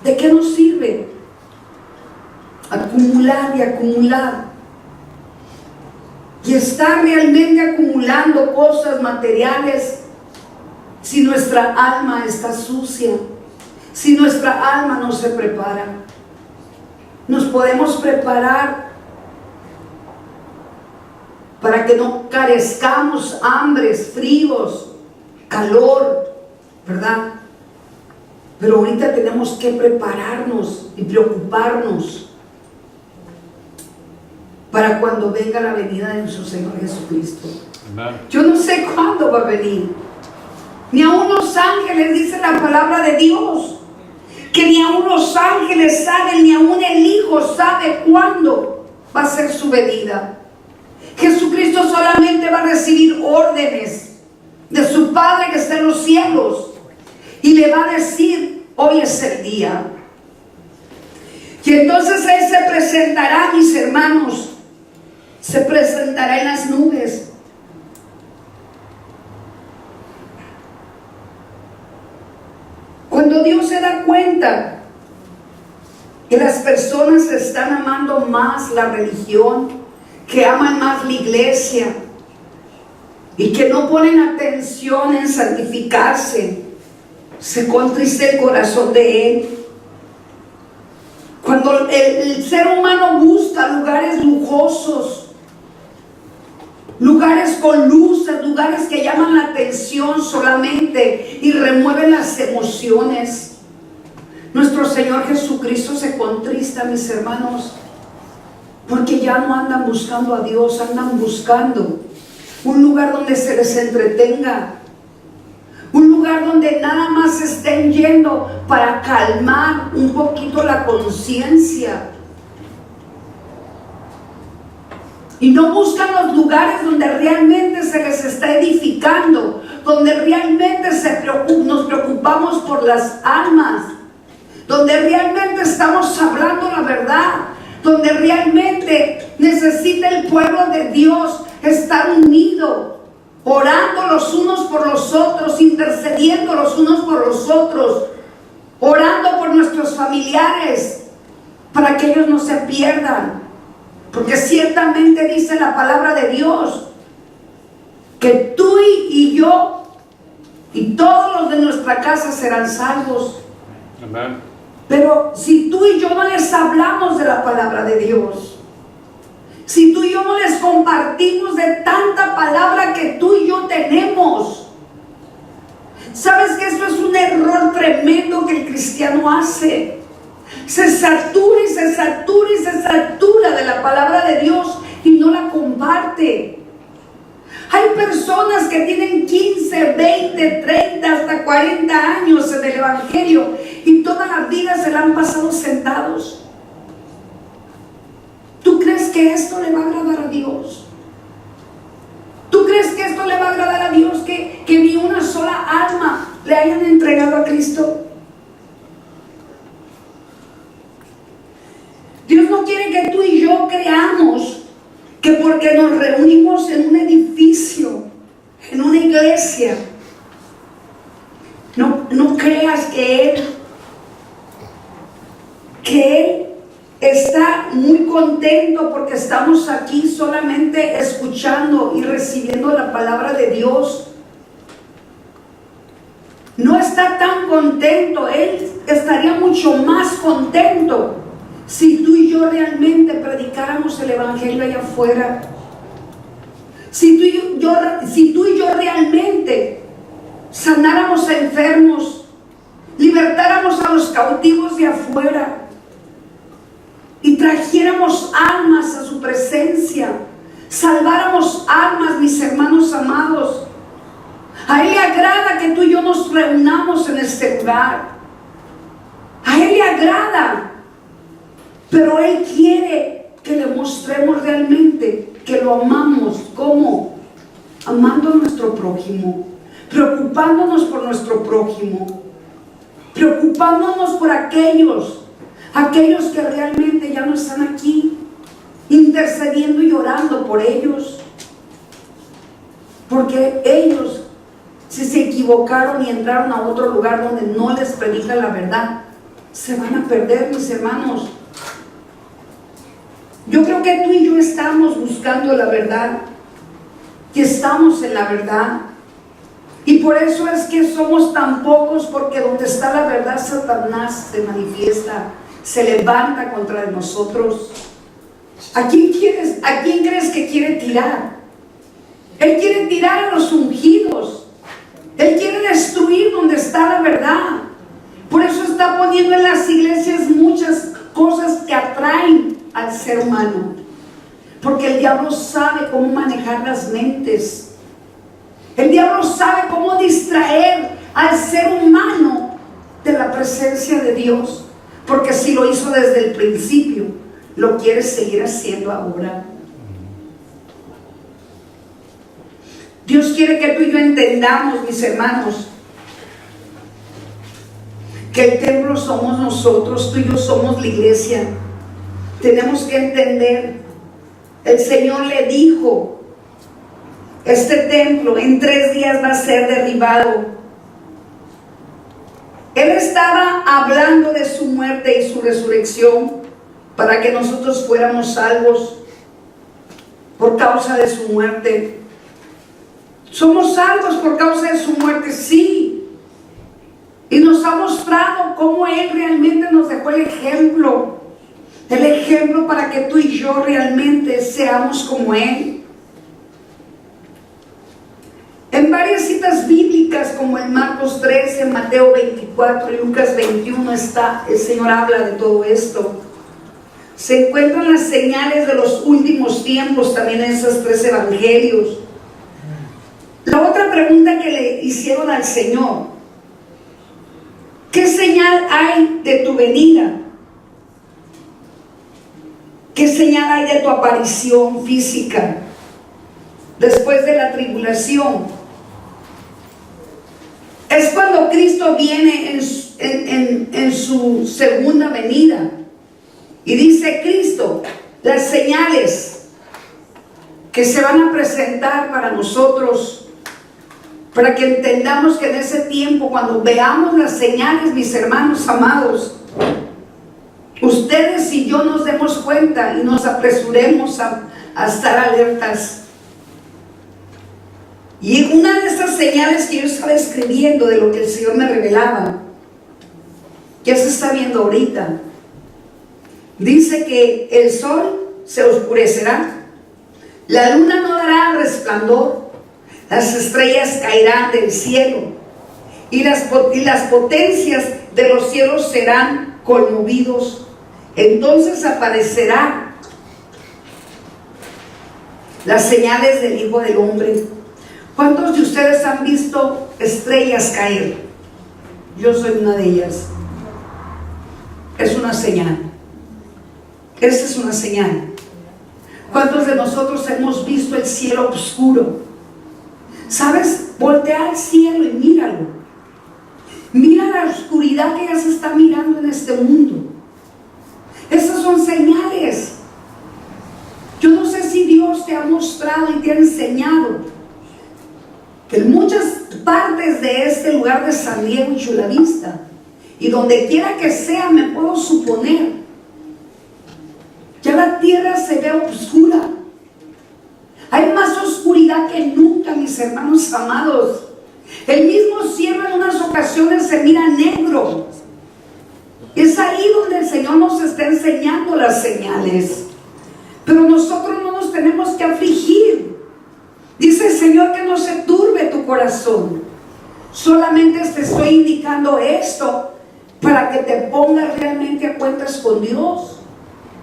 ¿De qué nos sirve acumular y acumular? Y estar realmente acumulando cosas materiales si nuestra alma está sucia, si nuestra alma no se prepara. Nos podemos preparar para que no carezcamos hambres, fríos, calor, ¿verdad? Pero ahorita tenemos que prepararnos y preocuparnos para cuando venga la venida de nuestro Señor Jesucristo. Amen. Yo no sé cuándo va a venir. Ni aun los ángeles, dice la palabra de Dios, que ni aun los ángeles saben, ni aun el Hijo sabe cuándo va a ser su venida. Jesucristo solamente va a recibir órdenes de su Padre que está en los cielos y le va a decir: hoy es el día. Y entonces Él se presentará, mis hermanos, se presentará en las nubes. Cuando Dios se da cuenta que las personas están amando más la religión, que aman más la iglesia y que no ponen atención en santificarse, se contrista el corazón de Él. Cuando el ser humano busca lugares lujosos, lugares con luces, lugares que llaman la atención solamente y remueven las emociones, nuestro Señor Jesucristo se contrista, mis hermanos, porque ya no andan buscando a Dios, andan buscando un lugar donde se les entretenga, un lugar donde nada más estén yendo para calmar un poquito la conciencia. Y no buscan los lugares donde realmente se les está edificando, donde realmente nos preocupamos por las almas, donde realmente estamos hablando la verdad, donde realmente necesita el pueblo de Dios estar unido, orando los unos por los otros, intercediendo los unos por los otros, orando por nuestros familiares, para que ellos no se pierdan. Porque ciertamente dice la palabra de Dios que tú y yo y todos los de nuestra casa serán salvos. Amen. Pero si tú y yo no les hablamos de la palabra de Dios, si tú y yo no les compartimos de tanta palabra que tú y yo tenemos, ¿sabes que eso es un error tremendo que el cristiano hace? Se satura y se satura y se satura de la palabra de Dios y no la comparte. Hay personas que tienen 15, 20, 30, hasta 40 años en el Evangelio y toda la vida se la han pasado sentados. ¿Tú crees que esto le va a agradar a Dios? ¿Tú crees que esto le va a agradar a Dios que ni una sola alma le hayan entregado a Cristo? Dios no quiere que tú y yo creamos que porque nos reunimos en un edificio, en una iglesia, no creas que Él está muy contento porque estamos aquí solamente escuchando y recibiendo la palabra de Dios. no está tan contento. Él estaría mucho más contento si tú y yo realmente predicáramos el evangelio allá afuera. Si tú y yo realmente sanáramos a enfermos, libertáramos a los cautivos de afuera y trajéramos almas a su presencia, salváramos almas, mis hermanos amados. A Él le agrada que tú y yo nos reunamos en este lugar. A Él le agrada, pero Él quiere que le mostremos realmente que lo amamos. ¿Cómo? Amando a nuestro prójimo, preocupándonos por nuestro prójimo, preocupándonos por aquellos que realmente ya no están aquí, intercediendo y orando por ellos, porque ellos, si se equivocaron y entraron a otro lugar donde no les predica la verdad, se van a perder, mis hermanos. Yo creo que tú y yo estamos buscando la verdad, que estamos en la verdad, y por eso es que somos tan pocos, porque donde está la verdad, Satanás se manifiesta, se levanta contra nosotros. ¿A quién crees que quiere tirar? Él quiere tirar a los ungidos. Él quiere destruir donde está la verdad. Por eso está poniendo en las iglesias muchas cosas que atraen al ser humano, porque el diablo sabe cómo manejar las mentes. El diablo sabe cómo distraer al ser humano de la presencia de Dios, porque si lo hizo desde el principio, lo quiere seguir haciendo ahora. Dios quiere que tú y yo entendamos, mis hermanos, que el templo somos nosotros, tú y yo somos la iglesia. Tenemos que entender, el Señor le dijo, este templo en 3 días va a ser derribado. Él estaba hablando de su muerte y su resurrección para que nosotros fuéramos salvos por causa de su muerte. ¿Somos salvos por causa de su muerte? Sí. Y nos ha mostrado cómo Él realmente nos dejó el ejemplo para que tú y yo realmente seamos como Él. En varias citas bíblicas, como en Marcos 13, en Mateo 24 y Lucas 21, el Señor habla de todo esto. Se encuentran las señales de los últimos tiempos también en esos 3 evangelios. La otra pregunta que le hicieron al Señor: ¿qué señal hay de tu venida? ¿Qué señal hay de tu aparición física después de la tribulación? Es cuando Cristo viene en su segunda venida. Y dice Cristo, las señales que se van a presentar para nosotros, para que entendamos que en ese tiempo, cuando veamos las señales, mis hermanos amados, ustedes y yo nos demos cuenta y nos apresuremos a estar alertas. Y una de esas señales que yo estaba escribiendo de lo que el Señor me revelaba, ya se está viendo ahorita. Dice que el sol se oscurecerá, la luna no dará resplandor, las estrellas caerán del cielo y las potencias de los cielos serán conmovidos. Entonces aparecerán las señales del Hijo del Hombre. ¿Cuántos de ustedes han visto estrellas caer? Yo soy una de ellas. Es una señal. Esta es una señal. ¿Cuántos de nosotros hemos visto el cielo oscuro? ¿Sabes? Voltea al cielo y míralo. Mira la oscuridad que ya se está mirando en este mundo. Esas son señales. Yo no sé si Dios te ha mostrado y te ha enseñado que en muchas partes de este lugar de San Diego y Chulavista, y donde quiera que sea, me puedo suponer, ya la tierra se ve oscura. Hay más oscuridad que nunca, mis hermanos amados. El mismo cielo en unas ocasiones se mira negro. Es ahí donde el Señor nos está enseñando las señales. Pero nosotros no nos tenemos que afligir. Dice el Señor que no se turbe tu corazón. Solamente te estoy indicando esto para que te pongas realmente a cuentas con Dios.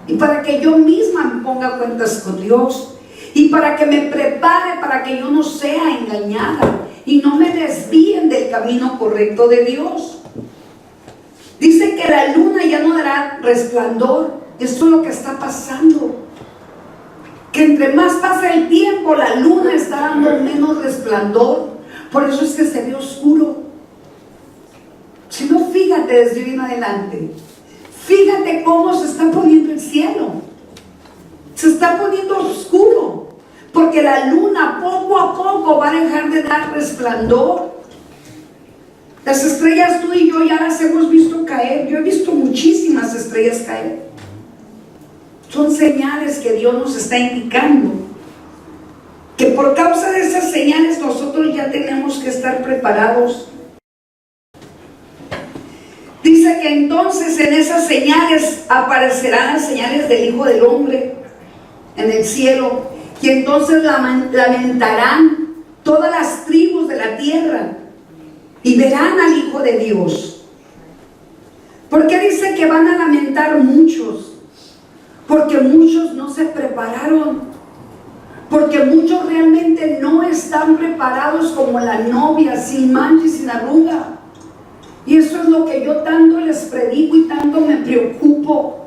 Y para que yo misma me ponga a cuentas con Dios. Y para que me prepare para que yo no sea engañada y no me desvíen del camino correcto de Dios. Dice que la luna ya no dará resplandor. Esto es lo que está pasando. Que entre más pasa el tiempo, la luna está dando menos resplandor. Por eso es que se ve oscuro. Si no, fíjate desde hoy en adelante. Fíjate cómo se está poniendo el cielo. Se está poniendo oscuro. Porque la luna poco a poco va a dejar de dar resplandor. Las estrellas tú y yo ya las hemos visto caer. Yo he visto muchísimas estrellas caer. Son señales que Dios nos está indicando. Que por causa de esas señales nosotros ya tenemos que estar preparados. Dice que entonces en esas señales aparecerán las señales del Hijo del Hombre en el cielo. Y entonces lamentarán todas las tribus de la tierra y verán al Hijo de Dios. ¿Por qué dice que van a lamentar muchos? Porque muchos no se prepararon. Porque muchos realmente no están preparados como la novia, sin mancha y sin arruga. Y eso es lo que yo tanto les predico y tanto me preocupo.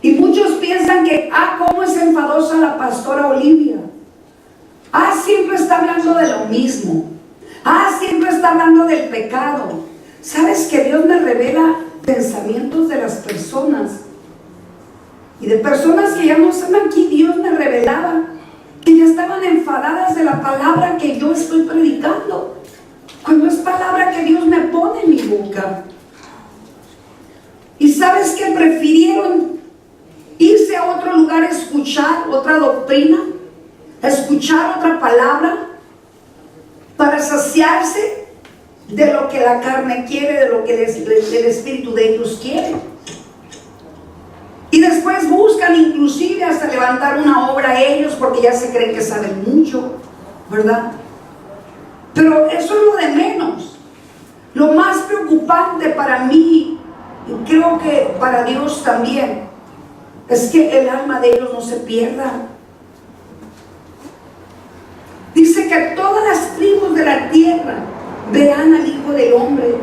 Y muchos piensan que, cómo es enfadosa la pastora Olivia. Siempre está hablando de lo mismo. Siempre está hablando del pecado. ¿Sabes que Dios me revela pensamientos de las personas? Y de personas que ya no están aquí, Dios me revelaba que ya estaban enfadadas de la palabra que yo estoy predicando. Cuando es palabra que Dios me pone en mi boca. Y ¿sabes que prefirieron irse a otro lugar a escuchar otra doctrina, a escuchar otra palabra, para saciarse de lo que la carne quiere, de lo que el espíritu de ellos quiere? Y después buscan inclusive hasta levantar una obra ellos, porque ya se creen que saben mucho, ¿verdad? Pero eso es lo de menos. Lo más preocupante para mí, y creo que para Dios también, es que el alma de ellos no se pierda. Dice que todas las tribus de la tierra verán al Hijo del Hombre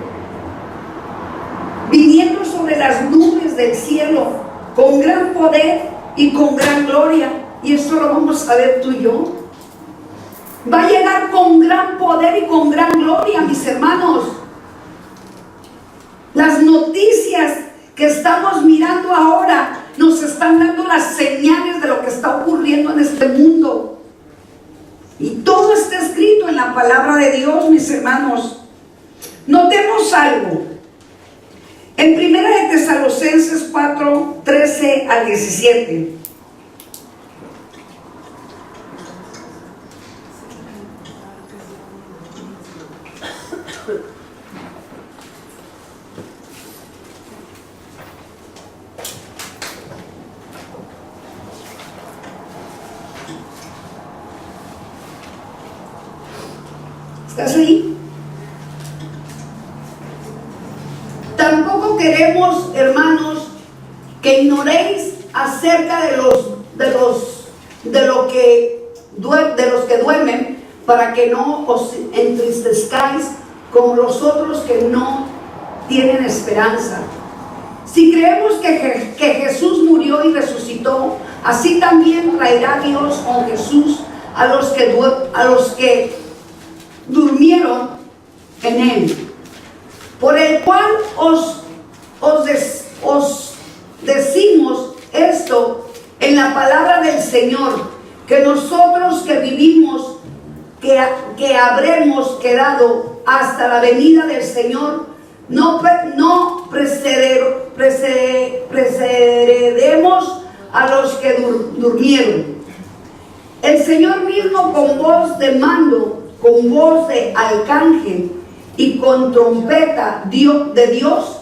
viniendo sobre las nubes del cielo con gran poder y con gran gloria. Y esto lo vamos a ver tú y yo. Va a llegar con gran poder y con gran gloria, mis hermanos. Las noticias que estamos mirando ahora nos están dando las señales de lo que está ocurriendo en este mundo. Y todo está escrito en la palabra de Dios, mis hermanos. Notemos algo. En 1 de Tesalonicenses 4, 13 al 17. ¿Estás ahí? Tampoco queremos, hermanos, que ignoréis acerca de los que duermen, para que no os entristezcáis como los otros que no tienen esperanza. Si creemos que Jesús murió y resucitó, así también traerá Dios con Jesús a los que durmieron en él. Por el cual os decimos esto en la palabra del Señor, que nosotros que vivimos, que habremos quedado hasta la venida del Señor, no precederemos a los que durmieron. El Señor mismo, con voz de mando con voz de arcángel y con trompeta de Dios,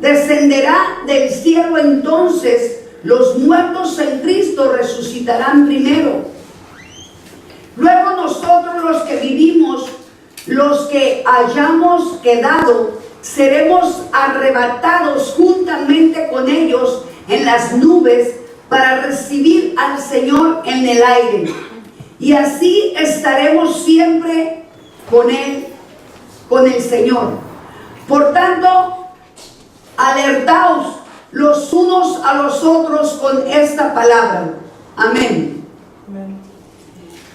descenderá del cielo. Entonces los muertos en Cristo resucitarán primero. Luego nosotros, los que vivimos, los que hayamos quedado, seremos arrebatados juntamente con ellos en las nubes para recibir al Señor en el aire. Y así estaremos siempre con Él, con el Señor. Por tanto, alertaos los unos a los otros con esta palabra. Amén. Amén.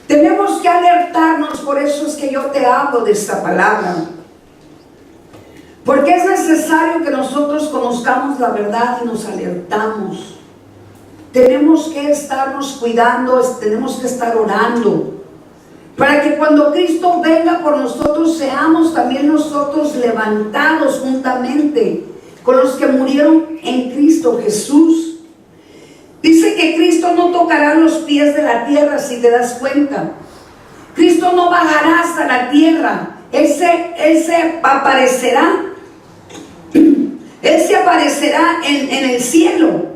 Tenemos que alertarnos, por eso es que yo te hablo de esta palabra. Porque es necesario que nosotros conozcamos la verdad y nos alertamos. Tenemos que estarnos cuidando, tenemos que estar orando, para que cuando Cristo venga por nosotros, seamos también nosotros levantados juntamente con los que murieron en Cristo Jesús. Dice que Cristo no tocará los pies de la tierra, si te das cuenta. Cristo no bajará hasta la tierra. Él se aparecerá. Él se aparecerá en el cielo.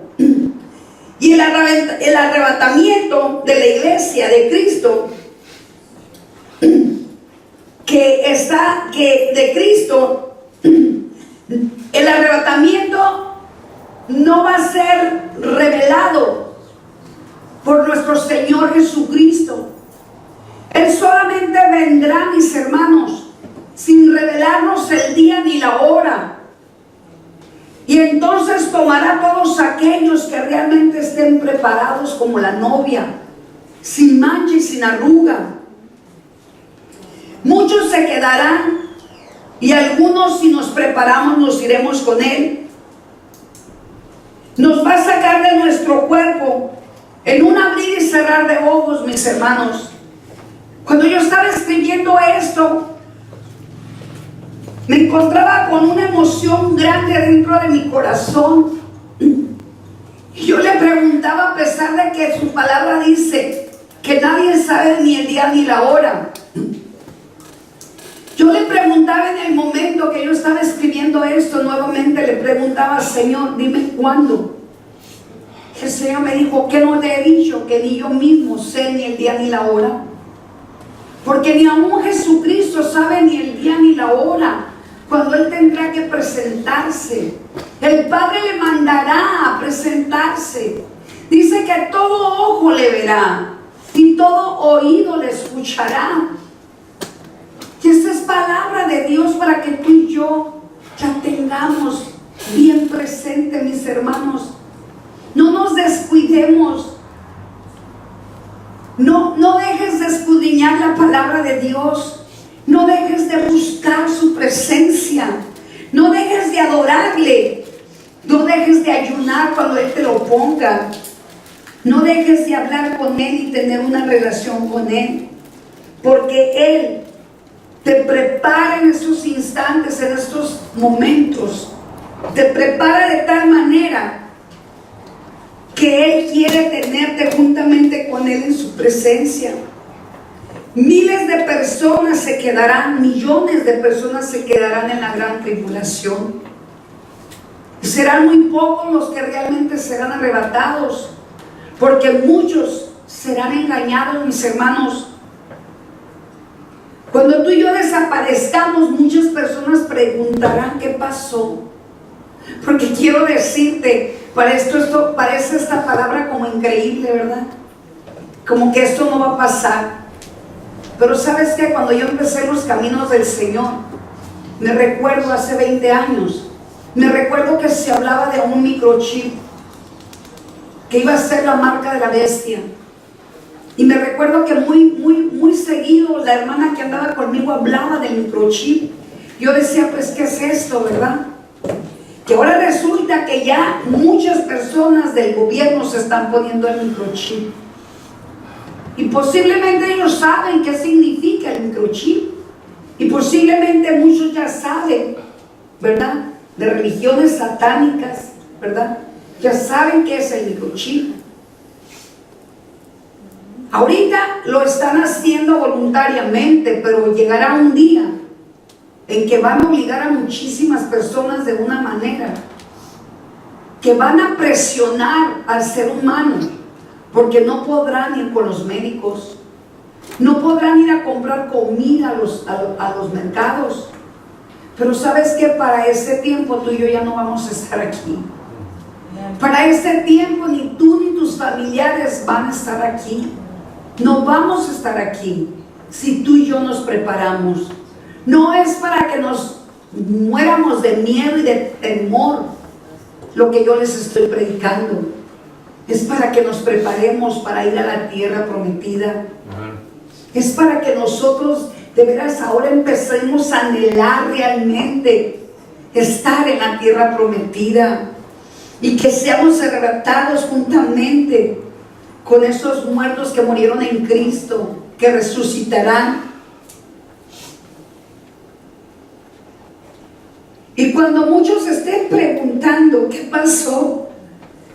Y el arrebatamiento de la iglesia de Cristo, de Cristo, el arrebatamiento no va a ser revelado por nuestro Señor Jesucristo. Él solamente vendrá, mis hermanos, sin revelarnos el día ni la hora. Y entonces tomará a todos aquellos que realmente estén preparados como la novia, sin mancha y sin arruga. Muchos se quedarán y algunos, si nos preparamos, nos iremos con Él. Nos va a sacar de nuestro cuerpo en un abrir y cerrar de ojos, mis hermanos. Cuando yo estaba escribiendo esto, me encontraba con una emoción grande dentro de mi corazón. Y yo le preguntaba, a pesar de que su palabra dice que nadie sabe ni el día ni la hora, yo le preguntaba en el momento que yo estaba escribiendo esto, nuevamente le preguntaba, Señor, dime cuándo. El Señor me dijo, que no te he dicho que ni yo mismo sé ni el día ni la hora. Porque ni aún Jesucristo sabe ni el día ni la hora cuando Él tendrá que presentarse. El Padre le mandará a presentarse. Dice que todo ojo le verá y todo oído le escuchará. Y esta es palabra de Dios para que tú y yo ya tengamos bien presente, mis hermanos. No nos descuidemos. No dejes de escudriñar la palabra de Dios. No dejes de buscar su presencia. No dejes de adorarle. No dejes de ayunar cuando Él te lo ponga. No dejes de hablar con Él y tener una relación con Él. Porque Él te prepara en estos instantes, en estos momentos. Te prepara de tal manera que Él quiere tenerte juntamente con Él en su presencia. Miles de personas se quedarán, millones de personas se quedarán en la gran tribulación. Serán muy pocos los que realmente serán arrebatados, porque muchos serán engañados, mis hermanos. Cuando tú y yo desaparezcamos, muchas personas preguntarán qué pasó. Porque quiero decirte, parece esta palabra como increíble, ¿verdad? Como que esto no va a pasar. Pero ¿sabes qué? Cuando yo empecé los caminos del Señor, me recuerdo hace 20 años, me recuerdo que se hablaba de un microchip que iba a ser la marca de la bestia. Y me recuerdo que muy seguido la hermana que andaba conmigo hablaba del microchip. Yo decía, pues, ¿qué es esto, verdad? Que ahora resulta que ya muchas personas del gobierno se están poniendo el microchip. Y posiblemente ellos saben qué significa el microchip. Y posiblemente muchos ya saben, ¿verdad? De religiones satánicas, ¿verdad? Ya saben qué es el microchip. Ahorita lo están haciendo voluntariamente, pero llegará un día en que van a obligar a muchísimas personas de una manera, que van a presionar al ser humano, porque no podrán ir con los médicos, no podrán ir a comprar comida a los mercados. Pero ¿sabes qué? Para ese tiempo tú y yo ya no vamos a estar aquí. Para ese tiempo ni tú ni tus familiares van a estar aquí. No vamos a estar aquí si tú y yo nos preparamos. No es para que nos muéramos de miedo y de temor lo que yo les estoy predicando. Es para que nos preparemos para ir a la tierra prometida. Es para que nosotros de veras ahora empecemos a anhelar realmente estar en la tierra prometida y que seamos arrebatados juntamente con esos muertos que murieron en Cristo, que resucitarán. Y cuando muchos estén preguntando qué pasó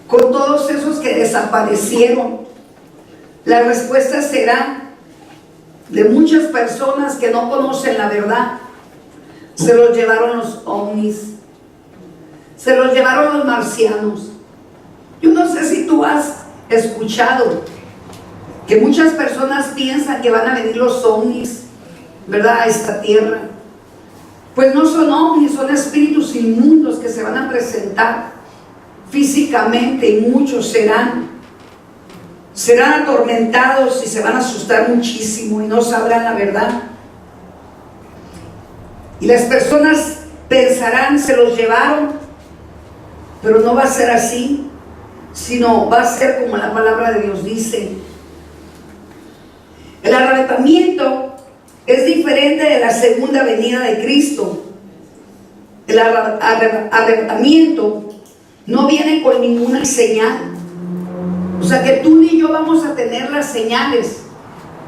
con todos esos que desaparecieron, la respuesta será de muchas personas que no conocen la verdad. Se los llevaron los ovnis, se los llevaron los marcianos. Yo no sé si tú has escuchado que muchas personas piensan que van a venir los ovnis, ¿verdad?, a esta tierra. Pues no son ovnis, son espíritus inmundos que se van a presentar físicamente, y muchos serán atormentados y se van a asustar muchísimo y no sabrán la verdad. Y las personas pensarán, se los llevaron, pero no va a ser así, sino va a ser como la palabra de Dios dice. El arrebatamiento es diferente de la segunda venida de Cristo. El arrebatamiento no viene con ninguna señal. O sea que tú ni yo vamos a tener las señales.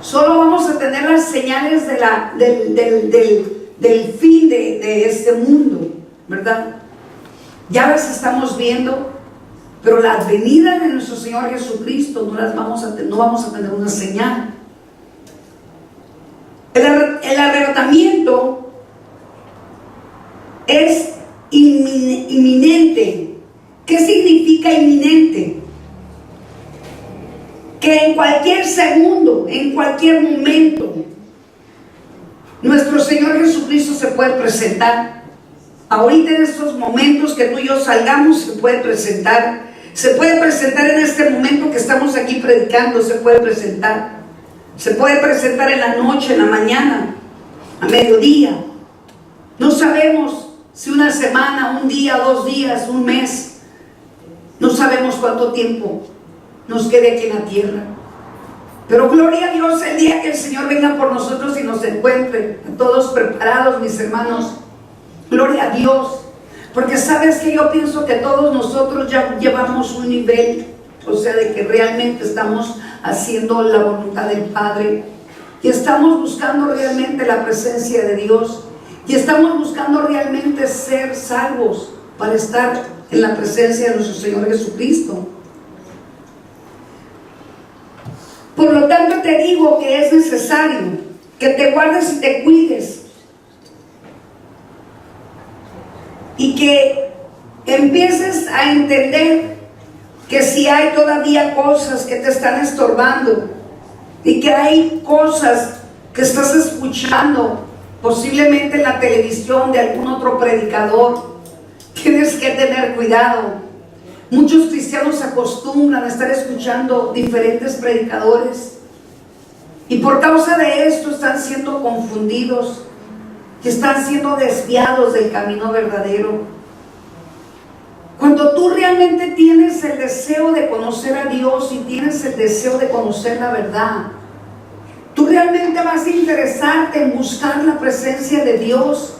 Solo vamos a tener las señales del fin de este mundo, ¿verdad? Ya las estamos viendo, pero la venida de nuestro Señor Jesucristo no vamos a tener una señal. El arrebatamiento es inminente. ¿Qué significa inminente? Que en cualquier segundo, en cualquier momento, nuestro Señor Jesucristo se puede presentar. Ahorita en estos momentos que tú y yo salgamos, se puede presentar. Se puede presentar en este momento que estamos aquí predicando, se puede presentar. Se puede presentar en la noche, en la mañana, a mediodía. No sabemos si una semana, un día, 2 días, un mes. No sabemos cuánto tiempo nos quede aquí en la tierra. Pero gloria a Dios el día que el Señor venga por nosotros y nos encuentre a todos preparados, mis hermanos. Gloria a Dios. Porque sabes que yo pienso que todos nosotros ya llevamos un nivel, o sea, de que realmente estamos haciendo la voluntad del Padre, y estamos buscando realmente la presencia de Dios, y estamos buscando realmente ser salvos para estar en la presencia de nuestro Señor Jesucristo. Por lo tanto te digo que es necesario que te guardes y te cuides, y que empieces a entender que si hay todavía cosas que te están estorbando y que hay cosas que estás escuchando posiblemente en la televisión de algún otro predicador, tienes que tener cuidado. Muchos cristianos se acostumbran a estar escuchando diferentes predicadores y por causa de esto están siendo confundidos y están siendo desviados del camino verdadero. Cuando tú realmente tienes el deseo de conocer a Dios y tienes el deseo de conocer la verdad, tú realmente vas a interesarte en buscar la presencia de Dios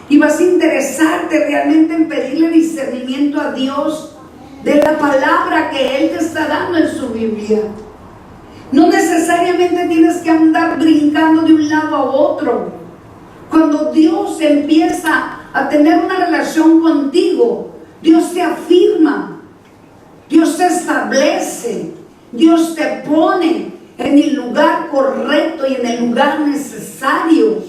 y vas a interesarte realmente en pedirle discernimiento a Dios de la palabra que Él te está dando en su Biblia. No necesariamente tienes que andar brincando de un lado a otro. Cuando Dios empieza a tener una relación contigo, Dios te afirma, Dios te establece, Dios te pone en el lugar correcto y en el lugar necesario,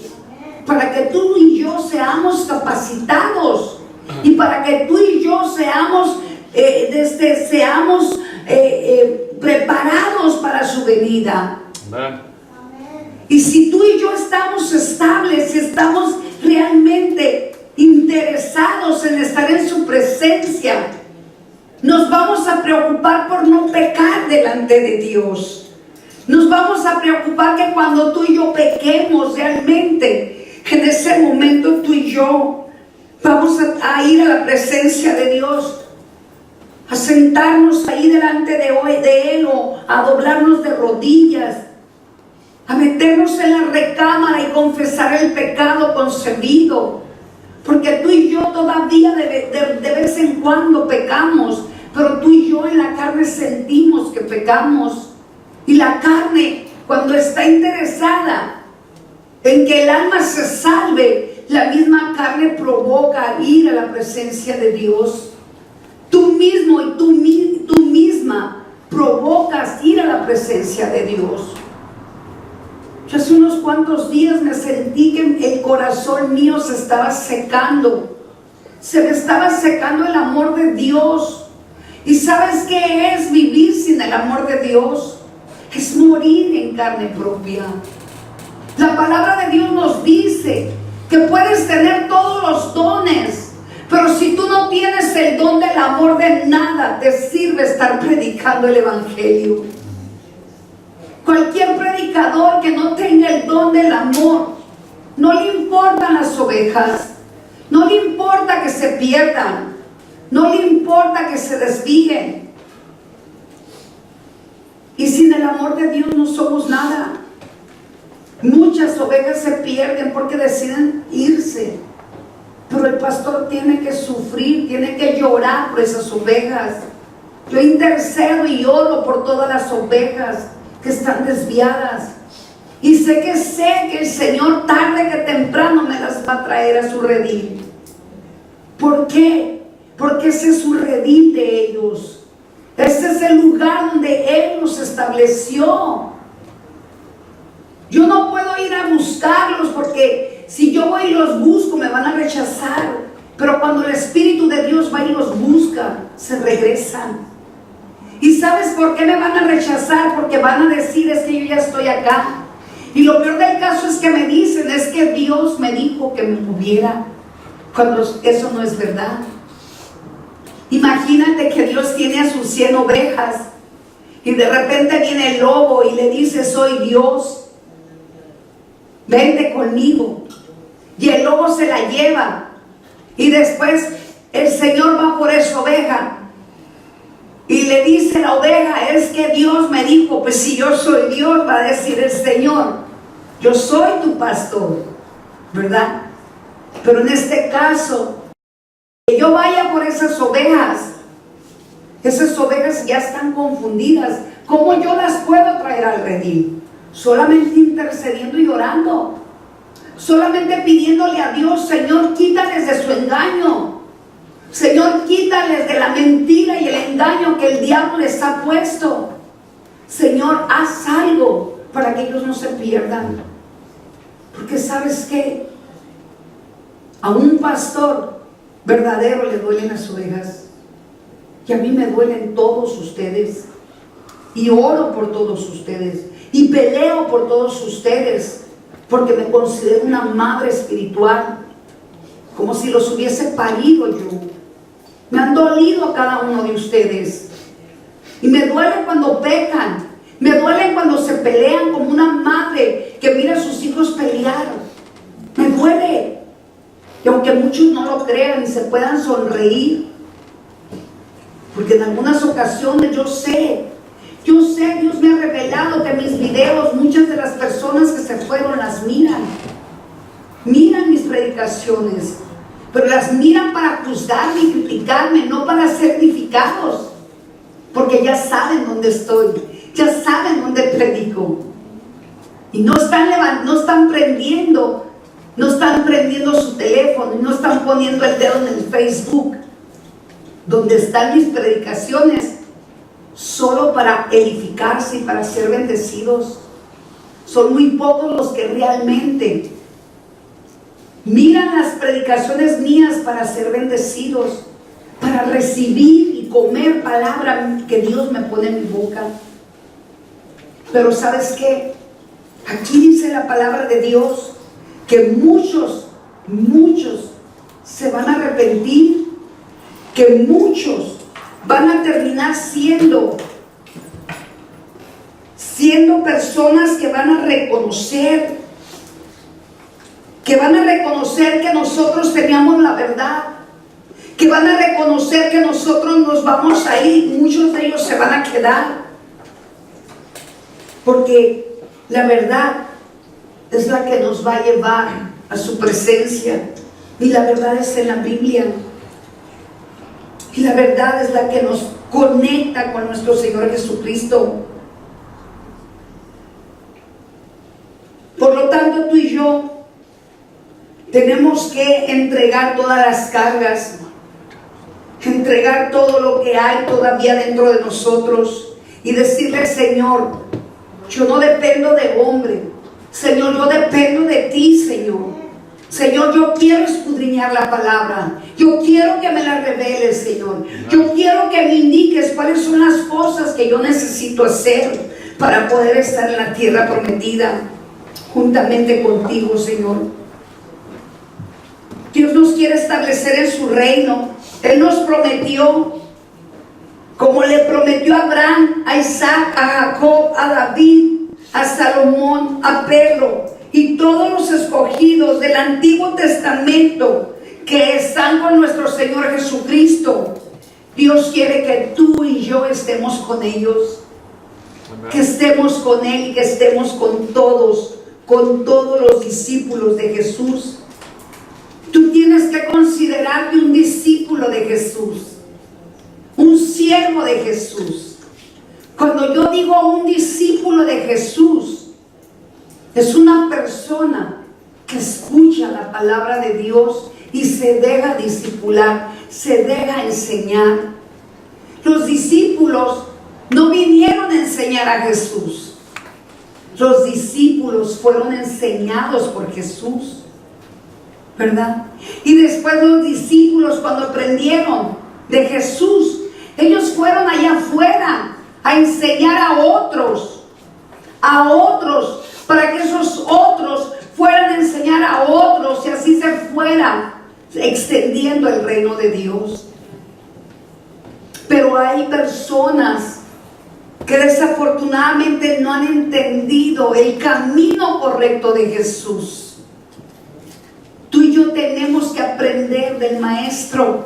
para que tú y yo seamos capacitados y para que tú y yo seamos preparados para su venida. Amén. Y si tú y yo estamos estables, si estamos realmente interesados en estar en su presencia, nos vamos a preocupar por no pecar delante de Dios. Nos vamos a preocupar que cuando tú y yo pequemos realmente, en ese momento tú y yo vamos a ir a la presencia de Dios, a sentarnos ahí delante de Él, o a doblarnos de rodillas, a meternos en la recámara y confesar el pecado concebido. Porque tú y yo todavía de vez en cuando pecamos, pero tú y yo en la carne sentimos que pecamos. Y la carne, cuando está interesada en que el alma se salve, la misma carne provoca ir a la presencia de Dios. Tú mismo y tú misma provocas ir a la presencia de Dios. Yo hace unos cuantos días me sentí que el corazón mío se estaba secando. Se me estaba secando el amor de Dios. ¿Y sabes qué es vivir sin el amor de Dios? Es morir en carne propia. La palabra de Dios nos dice que puedes tener todos los dones, pero si tú no tienes el don del amor, de nada te sirve estar predicando el evangelio. Cualquier predicador que no tenga el don del amor, no le importan las ovejas, no le importa que se pierdan, no le importa que se desvíen. Y sin el amor de Dios no somos nada. Muchas ovejas se pierden porque deciden irse, pero el pastor tiene que sufrir, tiene que llorar por esas ovejas. Yo intercedo y oro por todas las ovejas que están desviadas, y sé que el Señor tarde que temprano me las va a traer a su redil. ¿Por qué? Porque ese es su redil de ellos. Ese es el lugar donde Él nos estableció. Yo no puedo ir a buscarlos, porque si yo voy y los busco me van a rechazar. Pero cuando el Espíritu de Dios va y los busca, se regresan. ¿Y sabes por qué me van a rechazar? Porque van a decir, es que yo ya estoy acá. Y lo peor del caso es que me dicen, es que Dios me dijo que me moviera, cuando eso no es verdad. Imagínate que Dios tiene a sus 100 ovejas y de repente viene el lobo y le dice, soy Dios, vente conmigo. Y el lobo se la lleva, y después el Señor va por esa oveja y le dice la oveja, es que Dios me dijo. Pues si yo soy Dios, va a decir el Señor, yo soy tu pastor, ¿verdad? Pero en este caso, que yo vaya por esas ovejas ya están confundidas. ¿Cómo yo las puedo traer al redil? Solamente intercediendo y orando, solamente pidiéndole a Dios, Señor, quítales de su engaño, Señor, quítales de la mentira y el engaño que el diablo les ha puesto. Señor, haz algo para que ellos no se pierdan. Porque ¿sabes qué? A un pastor verdadero le duelen las ovejas, y a mí me duelen todos ustedes, y oro por todos ustedes, y peleo por todos ustedes, porque me considero una madre espiritual, como si los hubiese parido yo. Me han dolido cada uno de ustedes, y me duele cuando pecan, me duele cuando se pelean, como una madre que mira a sus hijos pelear. Me duele. Y aunque muchos no lo crean y se puedan sonreír, porque en algunas ocasiones yo sé, Dios me ha revelado que mis videos, muchas de las personas que se fueron las miran mis predicaciones, pero las miran para juzgarme y criticarme, no para ser edificados, porque ya saben dónde estoy, ya saben dónde predico, y no están prendiendo su teléfono, no están poniendo el dedo en el Facebook, donde están mis predicaciones, solo para edificarse y para ser bendecidos. Son muy pocos los que realmente miran las predicaciones mías para ser bendecidos, para recibir y comer palabra que Dios me pone en mi boca. Pero ¿sabes qué? Aquí dice la palabra de Dios que muchos se van a arrepentir, que muchos van a terminar siendo personas que van a reconocer que nosotros teníamos la verdad, que van a reconocer que nosotros nos vamos a ir, muchos de ellos se van a quedar, porque la verdad es la que nos va a llevar a su presencia, y la verdad es en la Biblia, y la verdad es la que nos conecta con nuestro Señor Jesucristo. Por lo tanto, tú y yo tenemos que entregar todas las cargas, entregar todo lo que hay todavía dentro de nosotros y decirle: Señor, yo no dependo de hombre, Señor, yo dependo de ti, Señor. Señor, yo quiero escudriñar la palabra, yo quiero que me la reveles, Señor. Yo quiero que me indiques cuáles son las cosas que yo necesito hacer para poder estar en la tierra prometida juntamente contigo, Señor. Dios nos quiere establecer en su reino. Él nos prometió, como le prometió a Abraham, a Isaac, a Jacob, a David, a Salomón, a Pedro y todos los escogidos del Antiguo Testamento que están con nuestro Señor Jesucristo. Dios quiere que tú y yo estemos con ellos, que estemos con Él y que estemos con todos los discípulos de Jesús. Tú tienes que considerarte un discípulo de Jesús, un siervo de Jesús. Cuando yo digo un discípulo de Jesús, es una persona que escucha la palabra de Dios y se deja discipular, se deja enseñar. Los discípulos no vinieron a enseñar a Jesús. Los discípulos fueron enseñados por Jesús, ¿verdad? Y después los discípulos, cuando aprendieron de Jesús, ellos fueron allá afuera a enseñar a otros, para que esos otros fueran a enseñar a otros y así se fuera extendiendo el reino de Dios. Pero hay personas que desafortunadamente no han entendido el camino correcto de Jesús. Tú y yo tenemos que aprender del Maestro.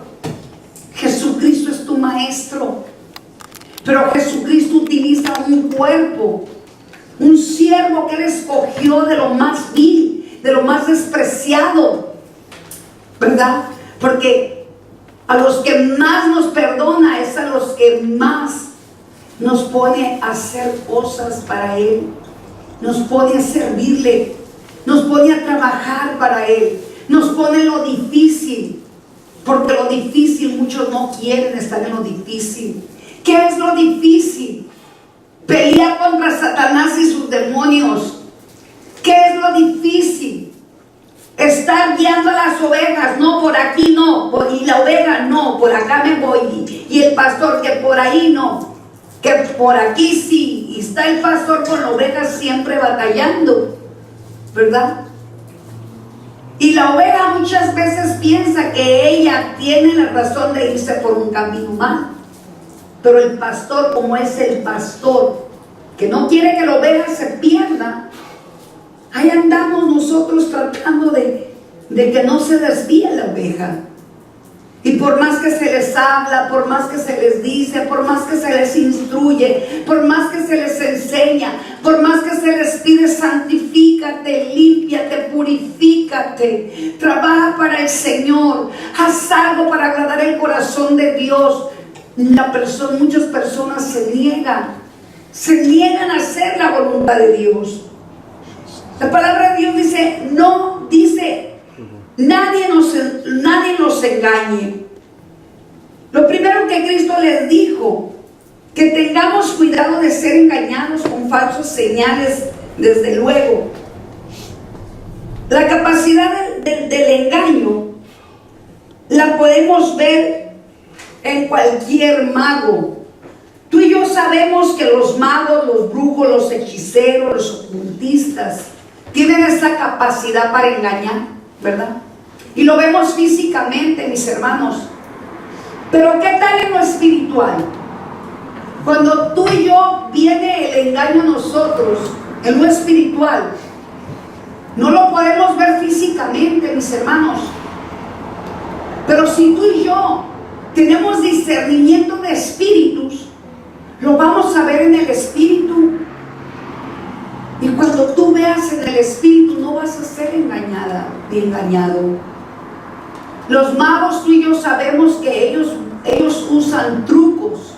Jesucristo es tu Maestro, pero Jesucristo utiliza un cuerpo, un siervo que Él escogió de lo más vil, de lo más despreciado, ¿verdad? Porque a los que más nos perdona es a los que más nos pone a hacer cosas para Él, nos pone a servirle, nos pone a trabajar para Él, nos pone lo difícil, porque lo difícil muchos no quieren estar en lo difícil. ¿Qué es lo difícil? Pelear contra Satanás y sus demonios. ¿Qué es lo difícil? Estar guiando a las ovejas, no, por aquí no, y la oveja no, por acá me voy, y el pastor que por ahí no, que por aquí sí, y está el pastor con la oveja siempre batallando, ¿verdad? Y la oveja muchas veces piensa que ella tiene la razón de irse por un camino mal, pero el pastor, como es el pastor que no quiere que la oveja se pierda, ahí andamos nosotros tratando de que no se desvíe la oveja. Y por más que se les habla, por más que se les dice, por más que se les instruye, por más que se les enseña, por más que se les pide: santifícate, límpiate, purifícate, trabaja para el Señor, haz algo para agradar el corazón de Dios. Muchas personas se niegan a hacer la voluntad de Dios. La palabra de Dios dice, nadie nos engañe. Lo primero que Cristo les dijo, que tengamos cuidado de ser engañados con falsas señales, desde luego. La capacidad del engaño la podemos ver en cualquier mago. Tú y yo sabemos que los magos, los brujos, los hechiceros, los ocultistas tienen esa capacidad para engañar, ¿verdad? Y lo vemos físicamente, mis hermanos. Pero ¿qué tal en lo espiritual? Cuando tú y yo viene el engaño a nosotros, en lo espiritual, no lo podemos ver físicamente, mis hermanos. Pero si tú y yo tenemos discernimiento de espíritus, lo vamos a ver en el espíritu. Y cuando tú veas en el espíritu, no vas a ser engañada ni engañado. Los magos, tú y yo sabemos que ellos usan trucos.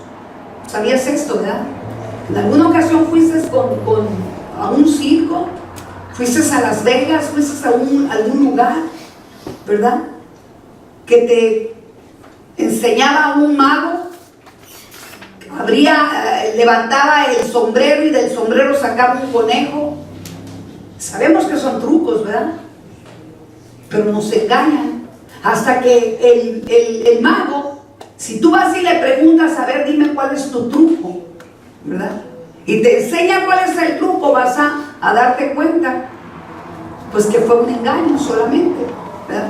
¿Sabías esto, verdad? En alguna ocasión fuiste a un circo, fuiste a Las Vegas, fuiste a algún lugar, ¿verdad? Que te enseñaba un mago, levantaba el sombrero y del sombrero sacaba un conejo. Sabemos que son trucos, ¿verdad? Pero nos engañan hasta que el mago, si tú vas y le preguntas, a ver, dime cuál es tu truco, ¿verdad? Y te enseña cuál es el truco, vas a darte cuenta, pues que fue un engaño solamente, ¿verdad?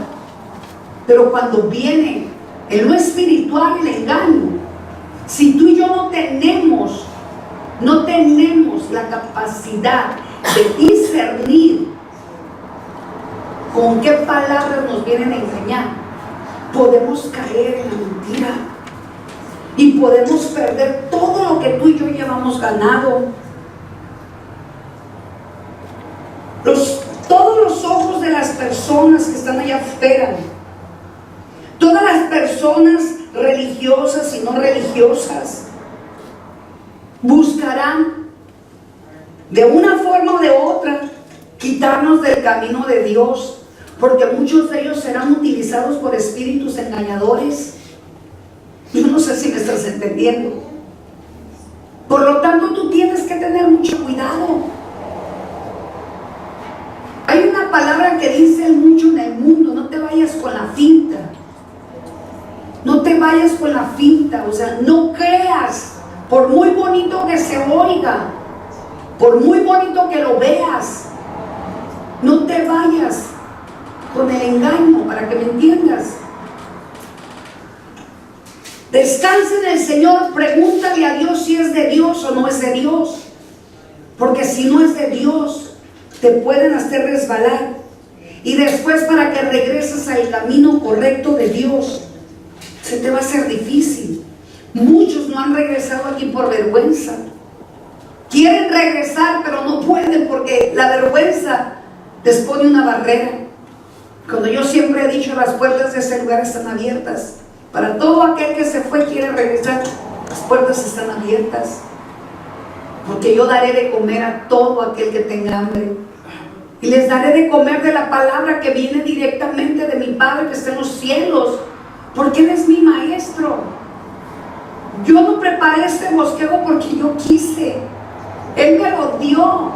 Pero cuando viene en lo espiritual el engaño, si tú y yo no tenemos la capacidad de discernir con qué palabras nos vienen a engañar, podemos caer en la mentira y podemos perder todo lo que tú y yo llevamos ganado. Todos los ojos de las personas que están allá afuera, todas las personas religiosas y no religiosas, buscarán de una forma o de otra quitarnos del camino de Dios, porque muchos de ellos serán utilizados por espíritus engañadores. Yo no sé si me estás entendiendo. Por lo tanto, tú tienes que tener mucho cuidado. Hay una palabra que dice mucho en el mundo: no te vayas con la finta. No te vayas con la finta, o sea, no creas, por muy bonito que se oiga, por muy bonito que lo veas, no te vayas con el engaño, para que me entiendas. Descansa en el Señor, pregúntale a Dios si es de Dios o no es de Dios, porque si no es de Dios, te pueden hacer resbalar, y después para que regreses al camino correcto de Dios, se te va a hacer difícil. Muchos no han regresado aquí por vergüenza. Quieren regresar, pero no pueden porque la vergüenza les pone una barrera. Cuando yo siempre he dicho, las puertas de ese lugar están abiertas. Para todo aquel que se fue, quiere regresar, las puertas están abiertas. Porque yo daré de comer a todo aquel que tenga hambre. Y les daré de comer de la palabra que viene directamente de mi Padre que está en los cielos. Porque Él es mi maestro. Yo no preparé este bosquejo porque yo quise. Él me lo dio.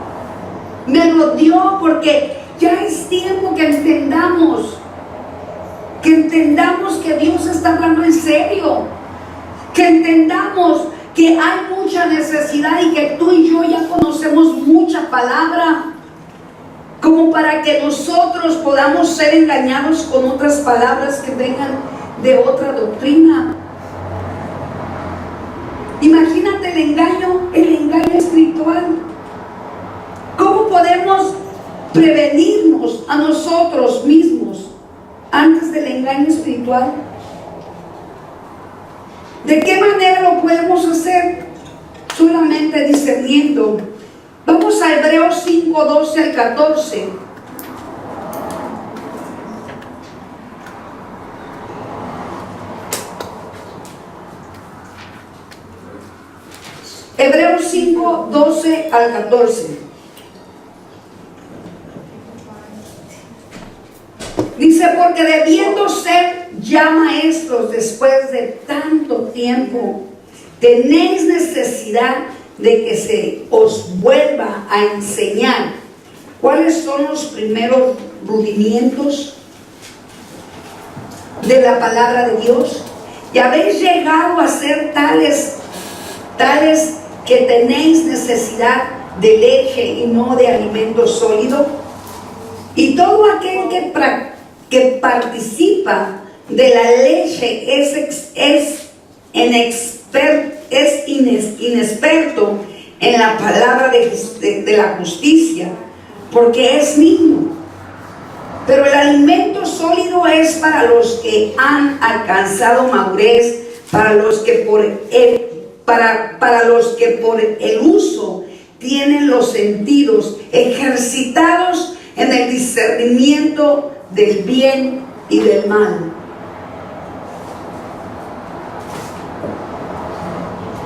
Me lo dio porque ya es tiempo que entendamos que Dios está hablando en serio. Que entendamos que hay mucha necesidad y que tú y yo ya conocemos mucha palabra, como para que nosotros podamos ser engañados con otras palabras que vengan de otra doctrina. Imagínate el engaño espiritual. ¿Cómo podemos prevenirnos a nosotros mismos antes del engaño espiritual? ¿De qué manera lo podemos hacer? Solamente discerniendo. Vamos a Hebreos 5, 12 al 14. Hebreos 5, 12 al 14. Dice: porque debiendo ser ya maestros después de tanto tiempo, tenéis necesidad de que se os vuelva a enseñar cuáles son los primeros rudimientos de la palabra de Dios. Y habéis llegado a ser tales que tenéis necesidad de leche y no de alimento sólido. Y todo aquel que participa de la leche es inexperto en la palabra de la justicia, porque es niño. Pero el alimento sólido es para los que han alcanzado madurez, para los que por el uso tienen los sentidos ejercitados en el discernimiento del bien y del mal.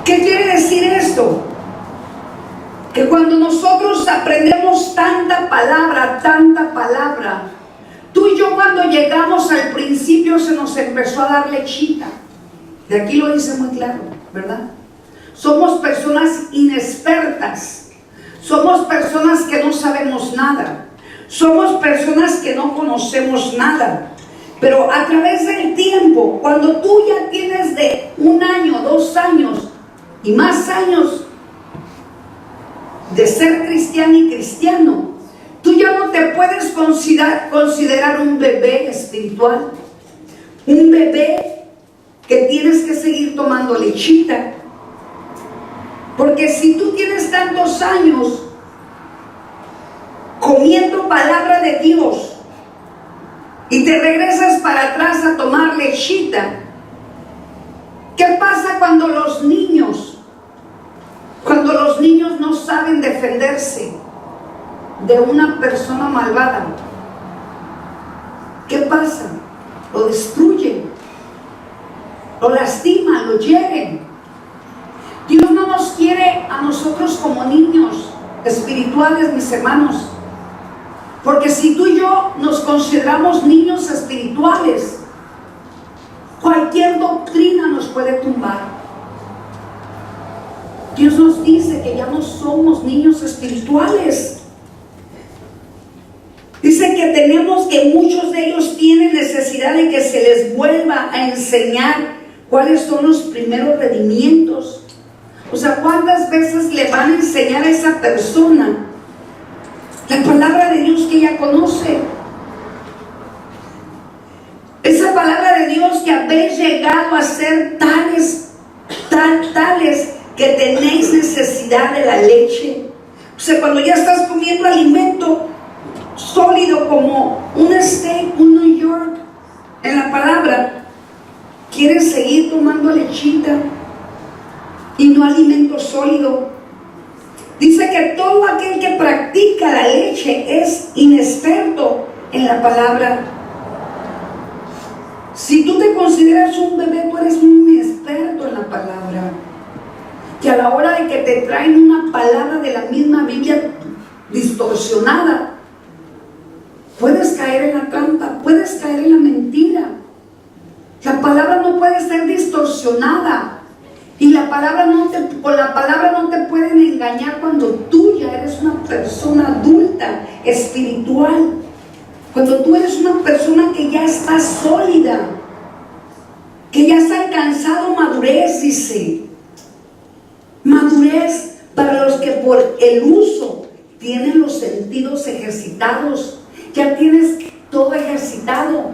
¿Qué quiere decir esto? Que cuando nosotros aprendemos tanta palabra, tú y yo cuando llegamos al principio se nos empezó a dar lechita. De aquí lo dice muy claro, ¿verdad? Somos personas inexpertas. Somos personas que no sabemos nada. Somos personas que no conocemos nada. Pero a través del tiempo, cuando tú ya tienes de 1 año, 2 años y más años de ser cristiana y cristiano, tú ya no te puedes considerar un bebé espiritual, un bebé que tienes que seguir tomando lechita. Porque si tú tienes tantos años comiendo palabra de Dios y te regresas para atrás a tomar lechita, ¿qué pasa cuando los niños no saben defenderse de una persona malvada? ¿Qué pasa? Lo destruyen, lo lastiman, lo hieren. Dios no nos quiere a nosotros como niños espirituales, mis hermanos, porque si tú y yo nos consideramos niños espirituales, cualquier doctrina nos puede tumbar. Dios nos dice que ya no somos niños espirituales. Dice que muchos de ellos tienen necesidad de que se les vuelva a enseñar cuáles son los primeros redimientos. O sea, ¿cuántas veces le van a enseñar a esa persona la palabra de Dios que ella conoce? Esa palabra de Dios que habéis llegado a ser tales que tenéis necesidad de la leche. O sea, cuando ya estás comiendo alimento sólido como un steak, un New York, en la palabra, quieres seguir tomando lechita y no alimento sólido. Dice que todo aquel que practica la leche es inexperto en la palabra. Si tú te consideras un bebé, tú eres un inexperto en la palabra. Que a la hora de que te traen una palabra de la misma Biblia distorsionada, puedes caer en la trampa, puedes caer en la mentira. La palabra no puede ser distorsionada. Y con la palabra no te pueden engañar cuando tú ya eres una persona adulta, espiritual. Cuando tú eres una persona que ya está sólida, que ya has alcanzado madurez, dice. Madurez para los que por el uso tienen los sentidos ejercitados. Ya tienes todo ejercitado.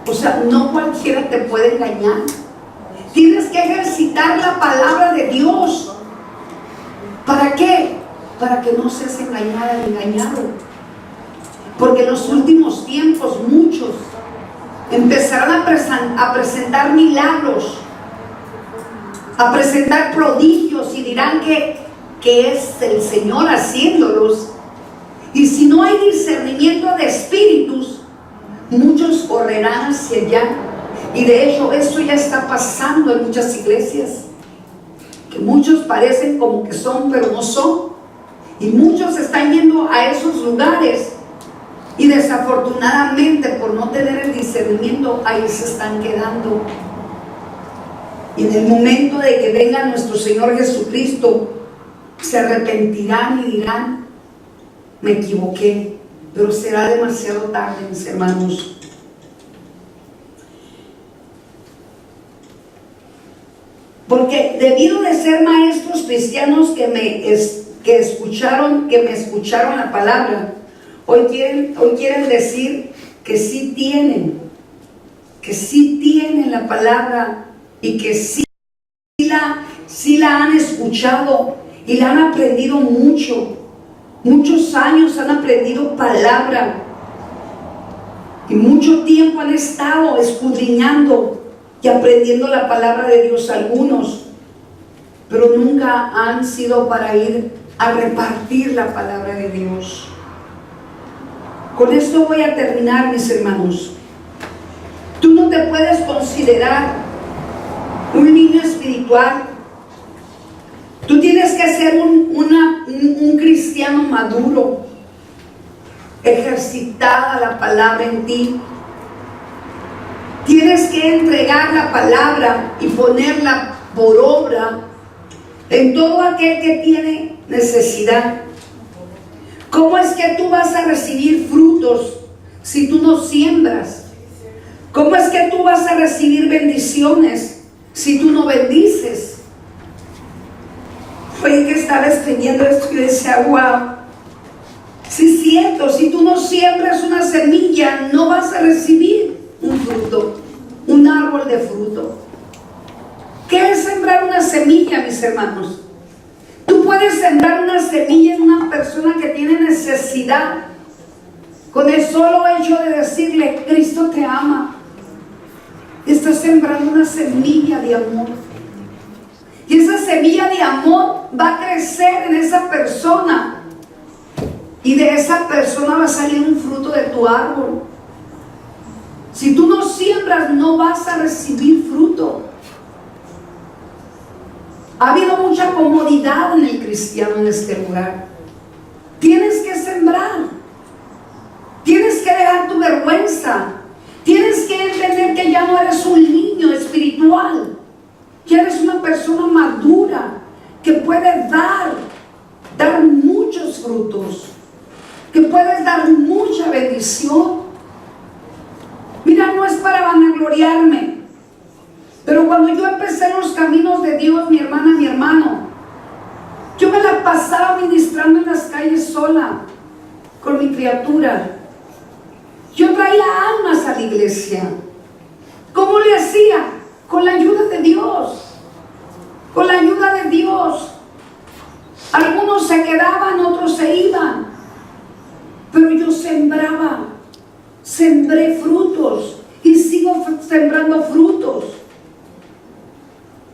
O sea, no cualquiera te puede engañar. Tienes que ejercitar la palabra de Dios. ¿Para qué? Para que no seas engañada ni engañado. Porque en los últimos tiempos muchos empezarán a presentar milagros, a presentar prodigios, y dirán que es el Señor haciéndolos. Y si no hay discernimiento de espíritus, muchos correrán hacia allá. Y de hecho eso ya está pasando en muchas iglesias, que muchos parecen como que son, pero no son. Y muchos están yendo a esos lugares y desafortunadamente por no tener el discernimiento ahí se están quedando. Y en el momento de que venga nuestro Señor Jesucristo, se arrepentirán y dirán, me equivoqué, pero será demasiado tarde, mis hermanos. Porque debido de ser maestros cristianos que me escucharon la palabra, hoy quieren decir que sí tienen la palabra y que sí la han escuchado y la han aprendido muchos años han aprendido palabra y mucho tiempo han estado escudriñando y aprendiendo la palabra de Dios algunos, pero nunca han sido para ir a repartir la palabra de Dios. Con esto voy a terminar, mis hermanos. Tú no te puedes considerar un niño espiritual. Tú tienes que ser un cristiano maduro, ejercitada la palabra en ti. Tienes que entregar la palabra y ponerla por obra en todo aquel que tiene necesidad. ¿Cómo es que tú vas a recibir frutos si tú no siembras? ¿Cómo es que tú vas a recibir bendiciones si tú no bendices? Fue que estaba escribiendo esto y decía, wow, sí es cierto, si tú no siembras una semilla, no vas a recibir un fruto, un árbol de fruto. ¿Qué es sembrar una semilla, mis hermanos? Tú puedes sembrar una semilla en una persona que tiene necesidad, con el solo hecho de decirle, Cristo te ama. Estás sembrando una semilla de amor. Y esa semilla de amor va a crecer en esa persona. Y de esa persona va a salir un fruto de tu árbol. Si tú no siembras, no vas a recibir fruto. Ha habido mucha comodidad en el cristiano en este lugar. Tienes que sembrar. Tienes que dejar tu vergüenza. Tienes que entender que ya no eres un niño espiritual. Ya eres una persona madura que puede dar muchos frutos, que puedes dar mucha bendición. Mira, no es para vanagloriarme, pero cuando yo empecé los caminos de Dios, mi hermana, mi hermano, yo me la pasaba ministrando en las calles sola, con mi criatura. Yo traía almas a la iglesia. ¿Cómo le hacía? Con la ayuda de Dios. Con la ayuda de Dios. Algunos se quedaban, otros se iban. Pero yo sembraba. Sembré frutos. Y sigo sembrando frutos.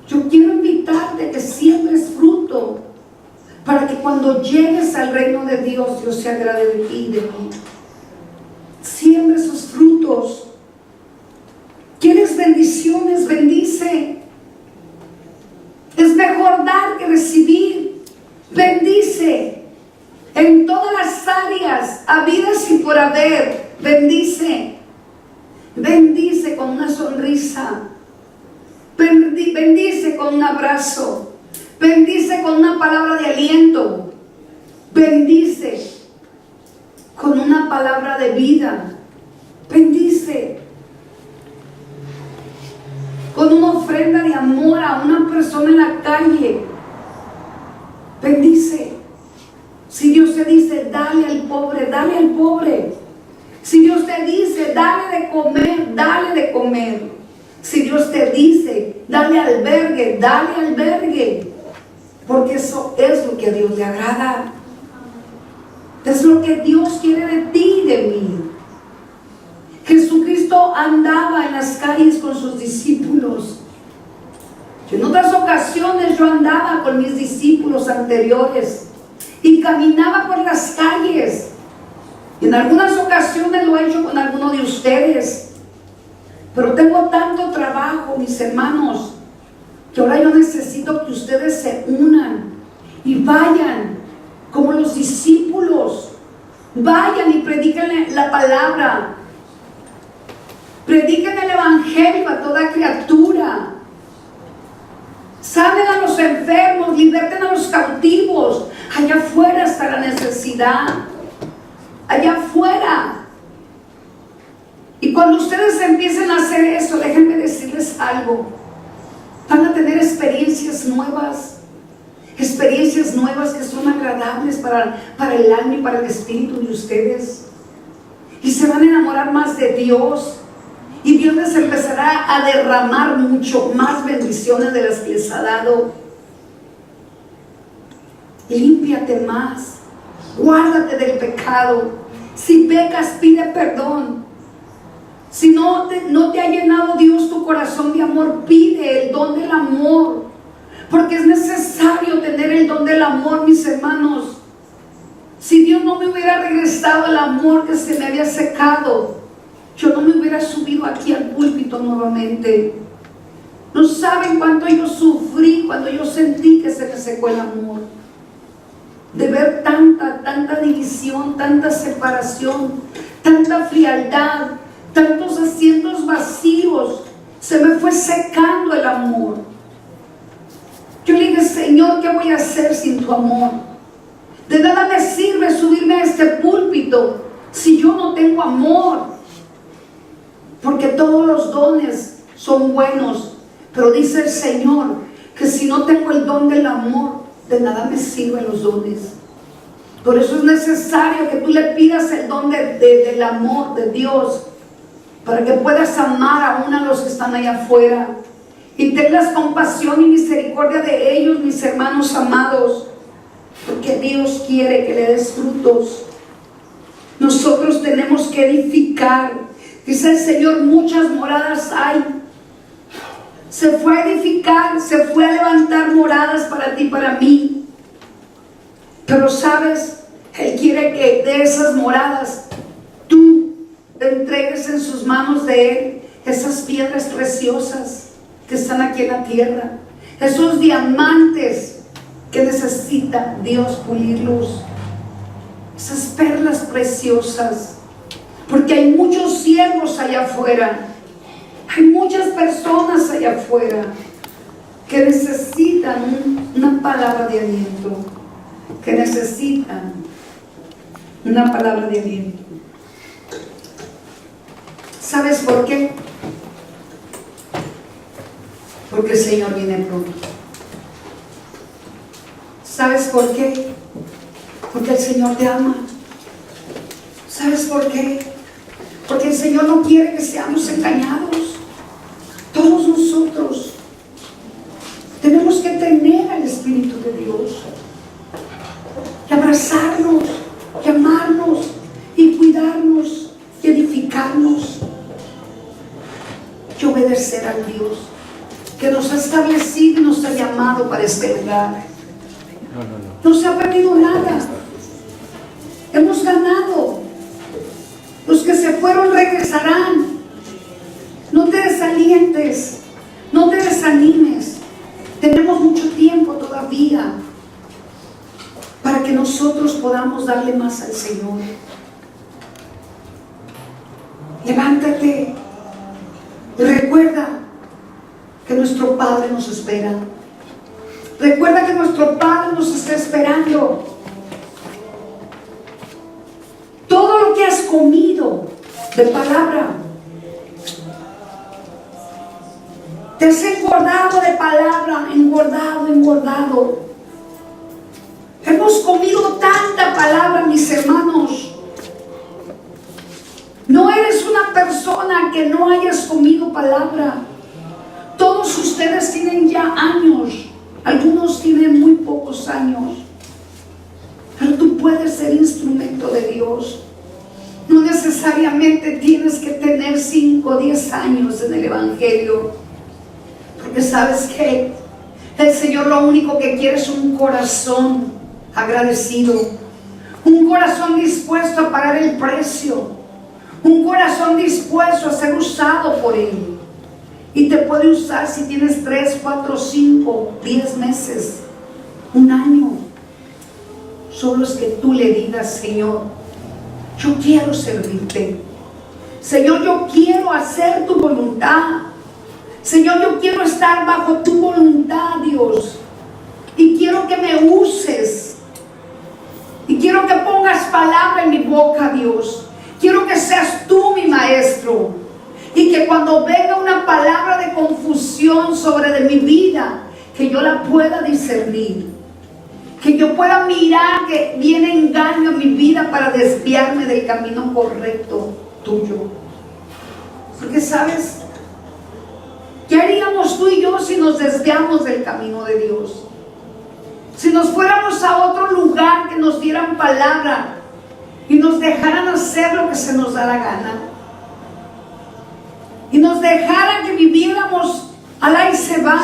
Yo quiero invitarte a que siembres fruto. Para que cuando llegues al reino de Dios, Dios se agrade de ti y de mí. Siembra esos frutos. ¿Quieres bendiciones? Bendice. Es mejor dar que recibir. Bendice. En todas las áreas, habidas y por haber. Bendice. Bendice con una sonrisa. Bendice con un abrazo. Bendice con una palabra de aliento. Bendice con una palabra de vida. Bendice con una ofrenda de amor a una persona en la calle. Bendice. Si Dios te dice, dale al pobre, dale al pobre. Si Dios te dice, dale de comer, dale de comer. Si Dios te dice, dale albergue, dale albergue. Porque eso es lo que a Dios le agrada. Es lo que Dios quiere de ti y de mí. Jesucristo andaba en las calles con sus discípulos. En otras ocasiones yo andaba con mis discípulos anteriores y caminaba por las calles. Y en algunas ocasiones lo he hecho con alguno de ustedes. Pero tengo tanto trabajo, mis hermanos, que ahora yo necesito que ustedes se unan y vayan como los discípulos. Vayan y prediquen la palabra. Prediquen el evangelio a toda criatura. Sanen a los enfermos, liberten a los cautivos. Allá afuera está la necesidad. Allá afuera. Y cuando ustedes empiecen a hacer eso, déjenme decirles algo. Van a tener experiencias nuevas que son agradables para el alma y para el espíritu de ustedes. Y se van a enamorar más de Dios. Y Dios les empezará a derramar mucho más bendiciones de las que les ha dado. Límpiate más. Guárdate del pecado. Si pecas, pide perdón. Si no te ha llenado Dios tu corazón de amor, pide el don del amor. Porque es necesario tener el don del amor, mis hermanos. Si Dios no me hubiera regresado el amor que se me había secado, yo no me hubiera subido aquí al púlpito nuevamente. No saben cuánto yo sufrí cuando yo sentí que se me secó el amor. De ver tanta división, tanta separación, tanta frialdad, tantos asientos vacíos. Se me fue secando el amor. Yo le dije, Señor, ¿qué voy a hacer sin tu amor? De nada me sirve subirme a este púlpito si yo no tengo amor. Porque todos los dones son buenos, pero dice el Señor que si no tengo el don del amor, de nada me sirven los dones. Por eso es necesario que tú le pidas el don del amor de Dios, para que puedas amar aún a los que están allá afuera y tengas compasión y misericordia de ellos, mis hermanos amados, porque Dios quiere que le des frutos. Nosotros tenemos que edificar. Dice el Señor, muchas moradas hay. Se fue a edificar, se fue a levantar moradas para ti, para mí. Pero sabes, Él quiere que de esas moradas tú te entregues en sus manos de Él esas piedras preciosas que están aquí en la tierra, esos diamantes que necesita Dios pulirlos, esas perlas preciosas. Porque hay muchos siervos allá afuera, hay muchas personas allá afuera que necesitan una palabra de aliento, que necesitan una palabra de aliento. ¿Sabes por qué? Porque el Señor viene pronto. ¿Sabes por qué? Porque el Señor te ama. ¿Sabes por qué? Porque el Señor no quiere que seamos engañados. Todos nosotros tenemos que tener al Espíritu de Dios y abrazarnos, y amarnos, y cuidarnos, y edificarnos, y obedecer a Dios que nos ha establecido y nos ha llamado para este lugar. No se ha perdido nada. Hemos ganado. Los que se fueron regresarán. No te desalientes, no te desanimes. Tenemos mucho tiempo todavía para que nosotros podamos darle más al Señor. Levántate y recuerda que nuestro Padre nos espera. Recuerda que nuestro Padre nos está esperando. Todo lo que has comido de palabra, te has engordado de palabra, engordado. Hemos comido tanta palabra, mis hermanos. No eres una persona que no hayas comido palabra. Todos ustedes tienen ya años, algunos tienen muy pocos años, pero tú puedes ser instrumento de Dios. No necesariamente tienes que tener 5 o 10 años en el Evangelio, porque sabes que el Señor lo único que quiere es un corazón agradecido, un corazón dispuesto a pagar el precio, un corazón dispuesto a ser usado por Él. Y te puede usar si tienes 3, 4, 5, 10 meses, un año. Solo es que tú le digas: Señor, yo quiero servirte. Señor, yo quiero hacer tu voluntad. Señor, yo quiero estar bajo tu voluntad, Dios. Y quiero que me uses. Y quiero que pongas palabra en mi boca, Dios. Quiero que seas tú mi maestro. Y que cuando venga una palabra de confusión sobre de mi vida, que yo la pueda discernir. Que yo pueda mirar que viene engaño en mi vida para desviarme del camino correcto tuyo. Porque sabes, ¿qué haríamos tú y yo si nos desviamos del camino de Dios? Si nos fuéramos a otro lugar que nos dieran palabra y nos dejaran hacer lo que se nos da la gana. Y nos dejaran que viviéramos al ahí se va.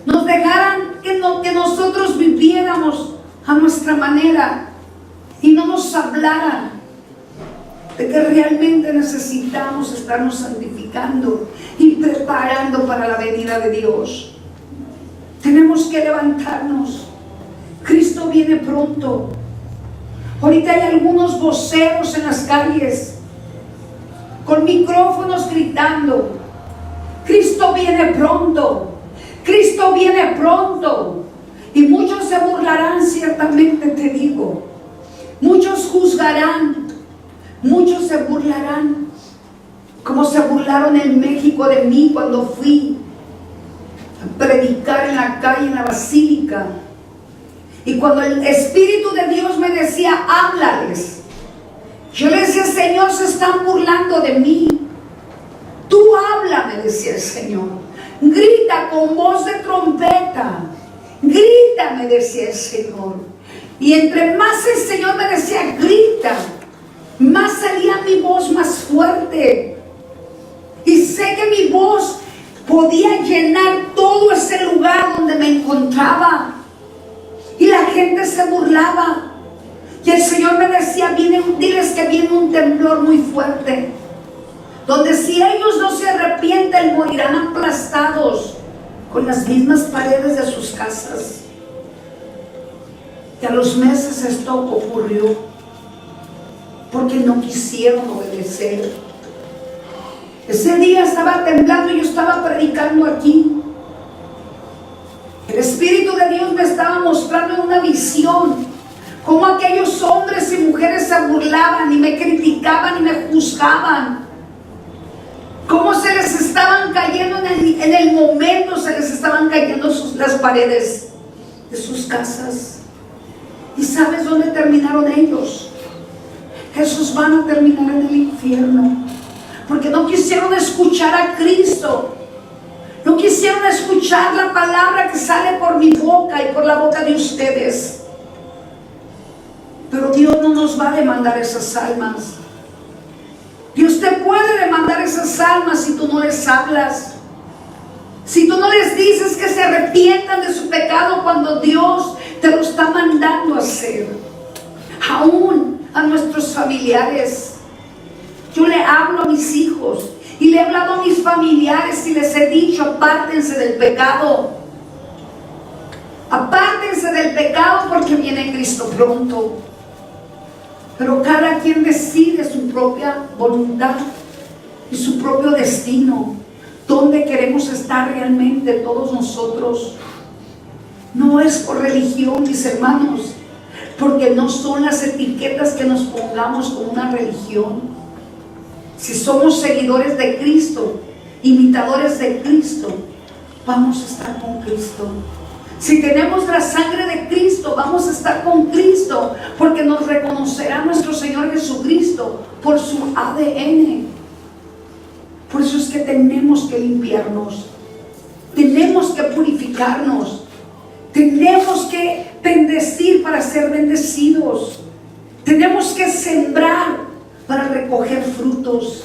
Nos dejaran que nosotros viviéramos a nuestra manera y no nos hablaran de que realmente necesitamos estarnos santificando y preparando para la venida de Dios. Tenemos que levantarnos. Cristo viene pronto. Ahorita hay algunos voceros en las calles con micrófonos gritando: Cristo viene pronto. Cristo viene pronto. Y muchos se burlarán, ciertamente te digo. Muchos juzgarán. Muchos se burlarán. Como se burlaron en México de mí cuando fui a predicar en la calle, en la basílica. Y cuando el Espíritu de Dios me decía: háblales, yo le decía: Señor, se están burlando de mí. Tú habla, me decía el Señor. Grita con voz de trompeta. Grita, me decía el Señor. Y entre más el Señor me decía: grita, más salía mi voz más fuerte. Y sé que mi voz podía llenar todo ese lugar donde me encontraba. Y la gente se burlaba. Y el Señor me decía: diles que viene un temblor muy fuerte, donde si ellos no se arrepienten, morirán aplastados con las mismas paredes de sus casas. Y a los meses esto ocurrió, porque no quisieron obedecer. Ese día estaba temblando y yo estaba predicando aquí. El Espíritu de Dios me estaba mostrando una visión, cómo aquellos hombres y mujeres se burlaban y me criticaban y me juzgaban, cómo se les estaban cayendo en el momento, se les estaban cayendo las paredes de sus casas. ¿Y sabes dónde terminaron ellos? Esos van a terminar en el infierno, porque no quisieron escuchar a Cristo. No quisieron escuchar la palabra que sale por mi boca y por la boca de ustedes. Pero Dios no nos va a demandar esas almas. Dios te puede demandar esas almas si tú no les hablas. Si tú no les dices que se arrepientan de su pecado cuando Dios te lo está mandando a hacer. Aún a nuestros familiares. Yo le hablo a mis hijos y le he hablado a mis familiares y les he dicho: apártense del pecado. Apártense del pecado porque viene Cristo pronto. Pero cada quien decide su propia voluntad y su propio destino. ¿Dónde queremos estar realmente todos nosotros? No es por religión, mis hermanos, porque no son las etiquetas que nos pongamos como una religión. Si somos seguidores de Cristo, imitadores de Cristo, vamos a estar con Cristo. Si tenemos la sangre de Cristo, vamos a estar con Cristo, porque nos reconocerá nuestro Señor Jesucristo por su ADN. Por eso es que tenemos que limpiarnos, tenemos que purificarnos, tenemos que bendecir para ser bendecidos, tenemos que sembrar para recoger frutos.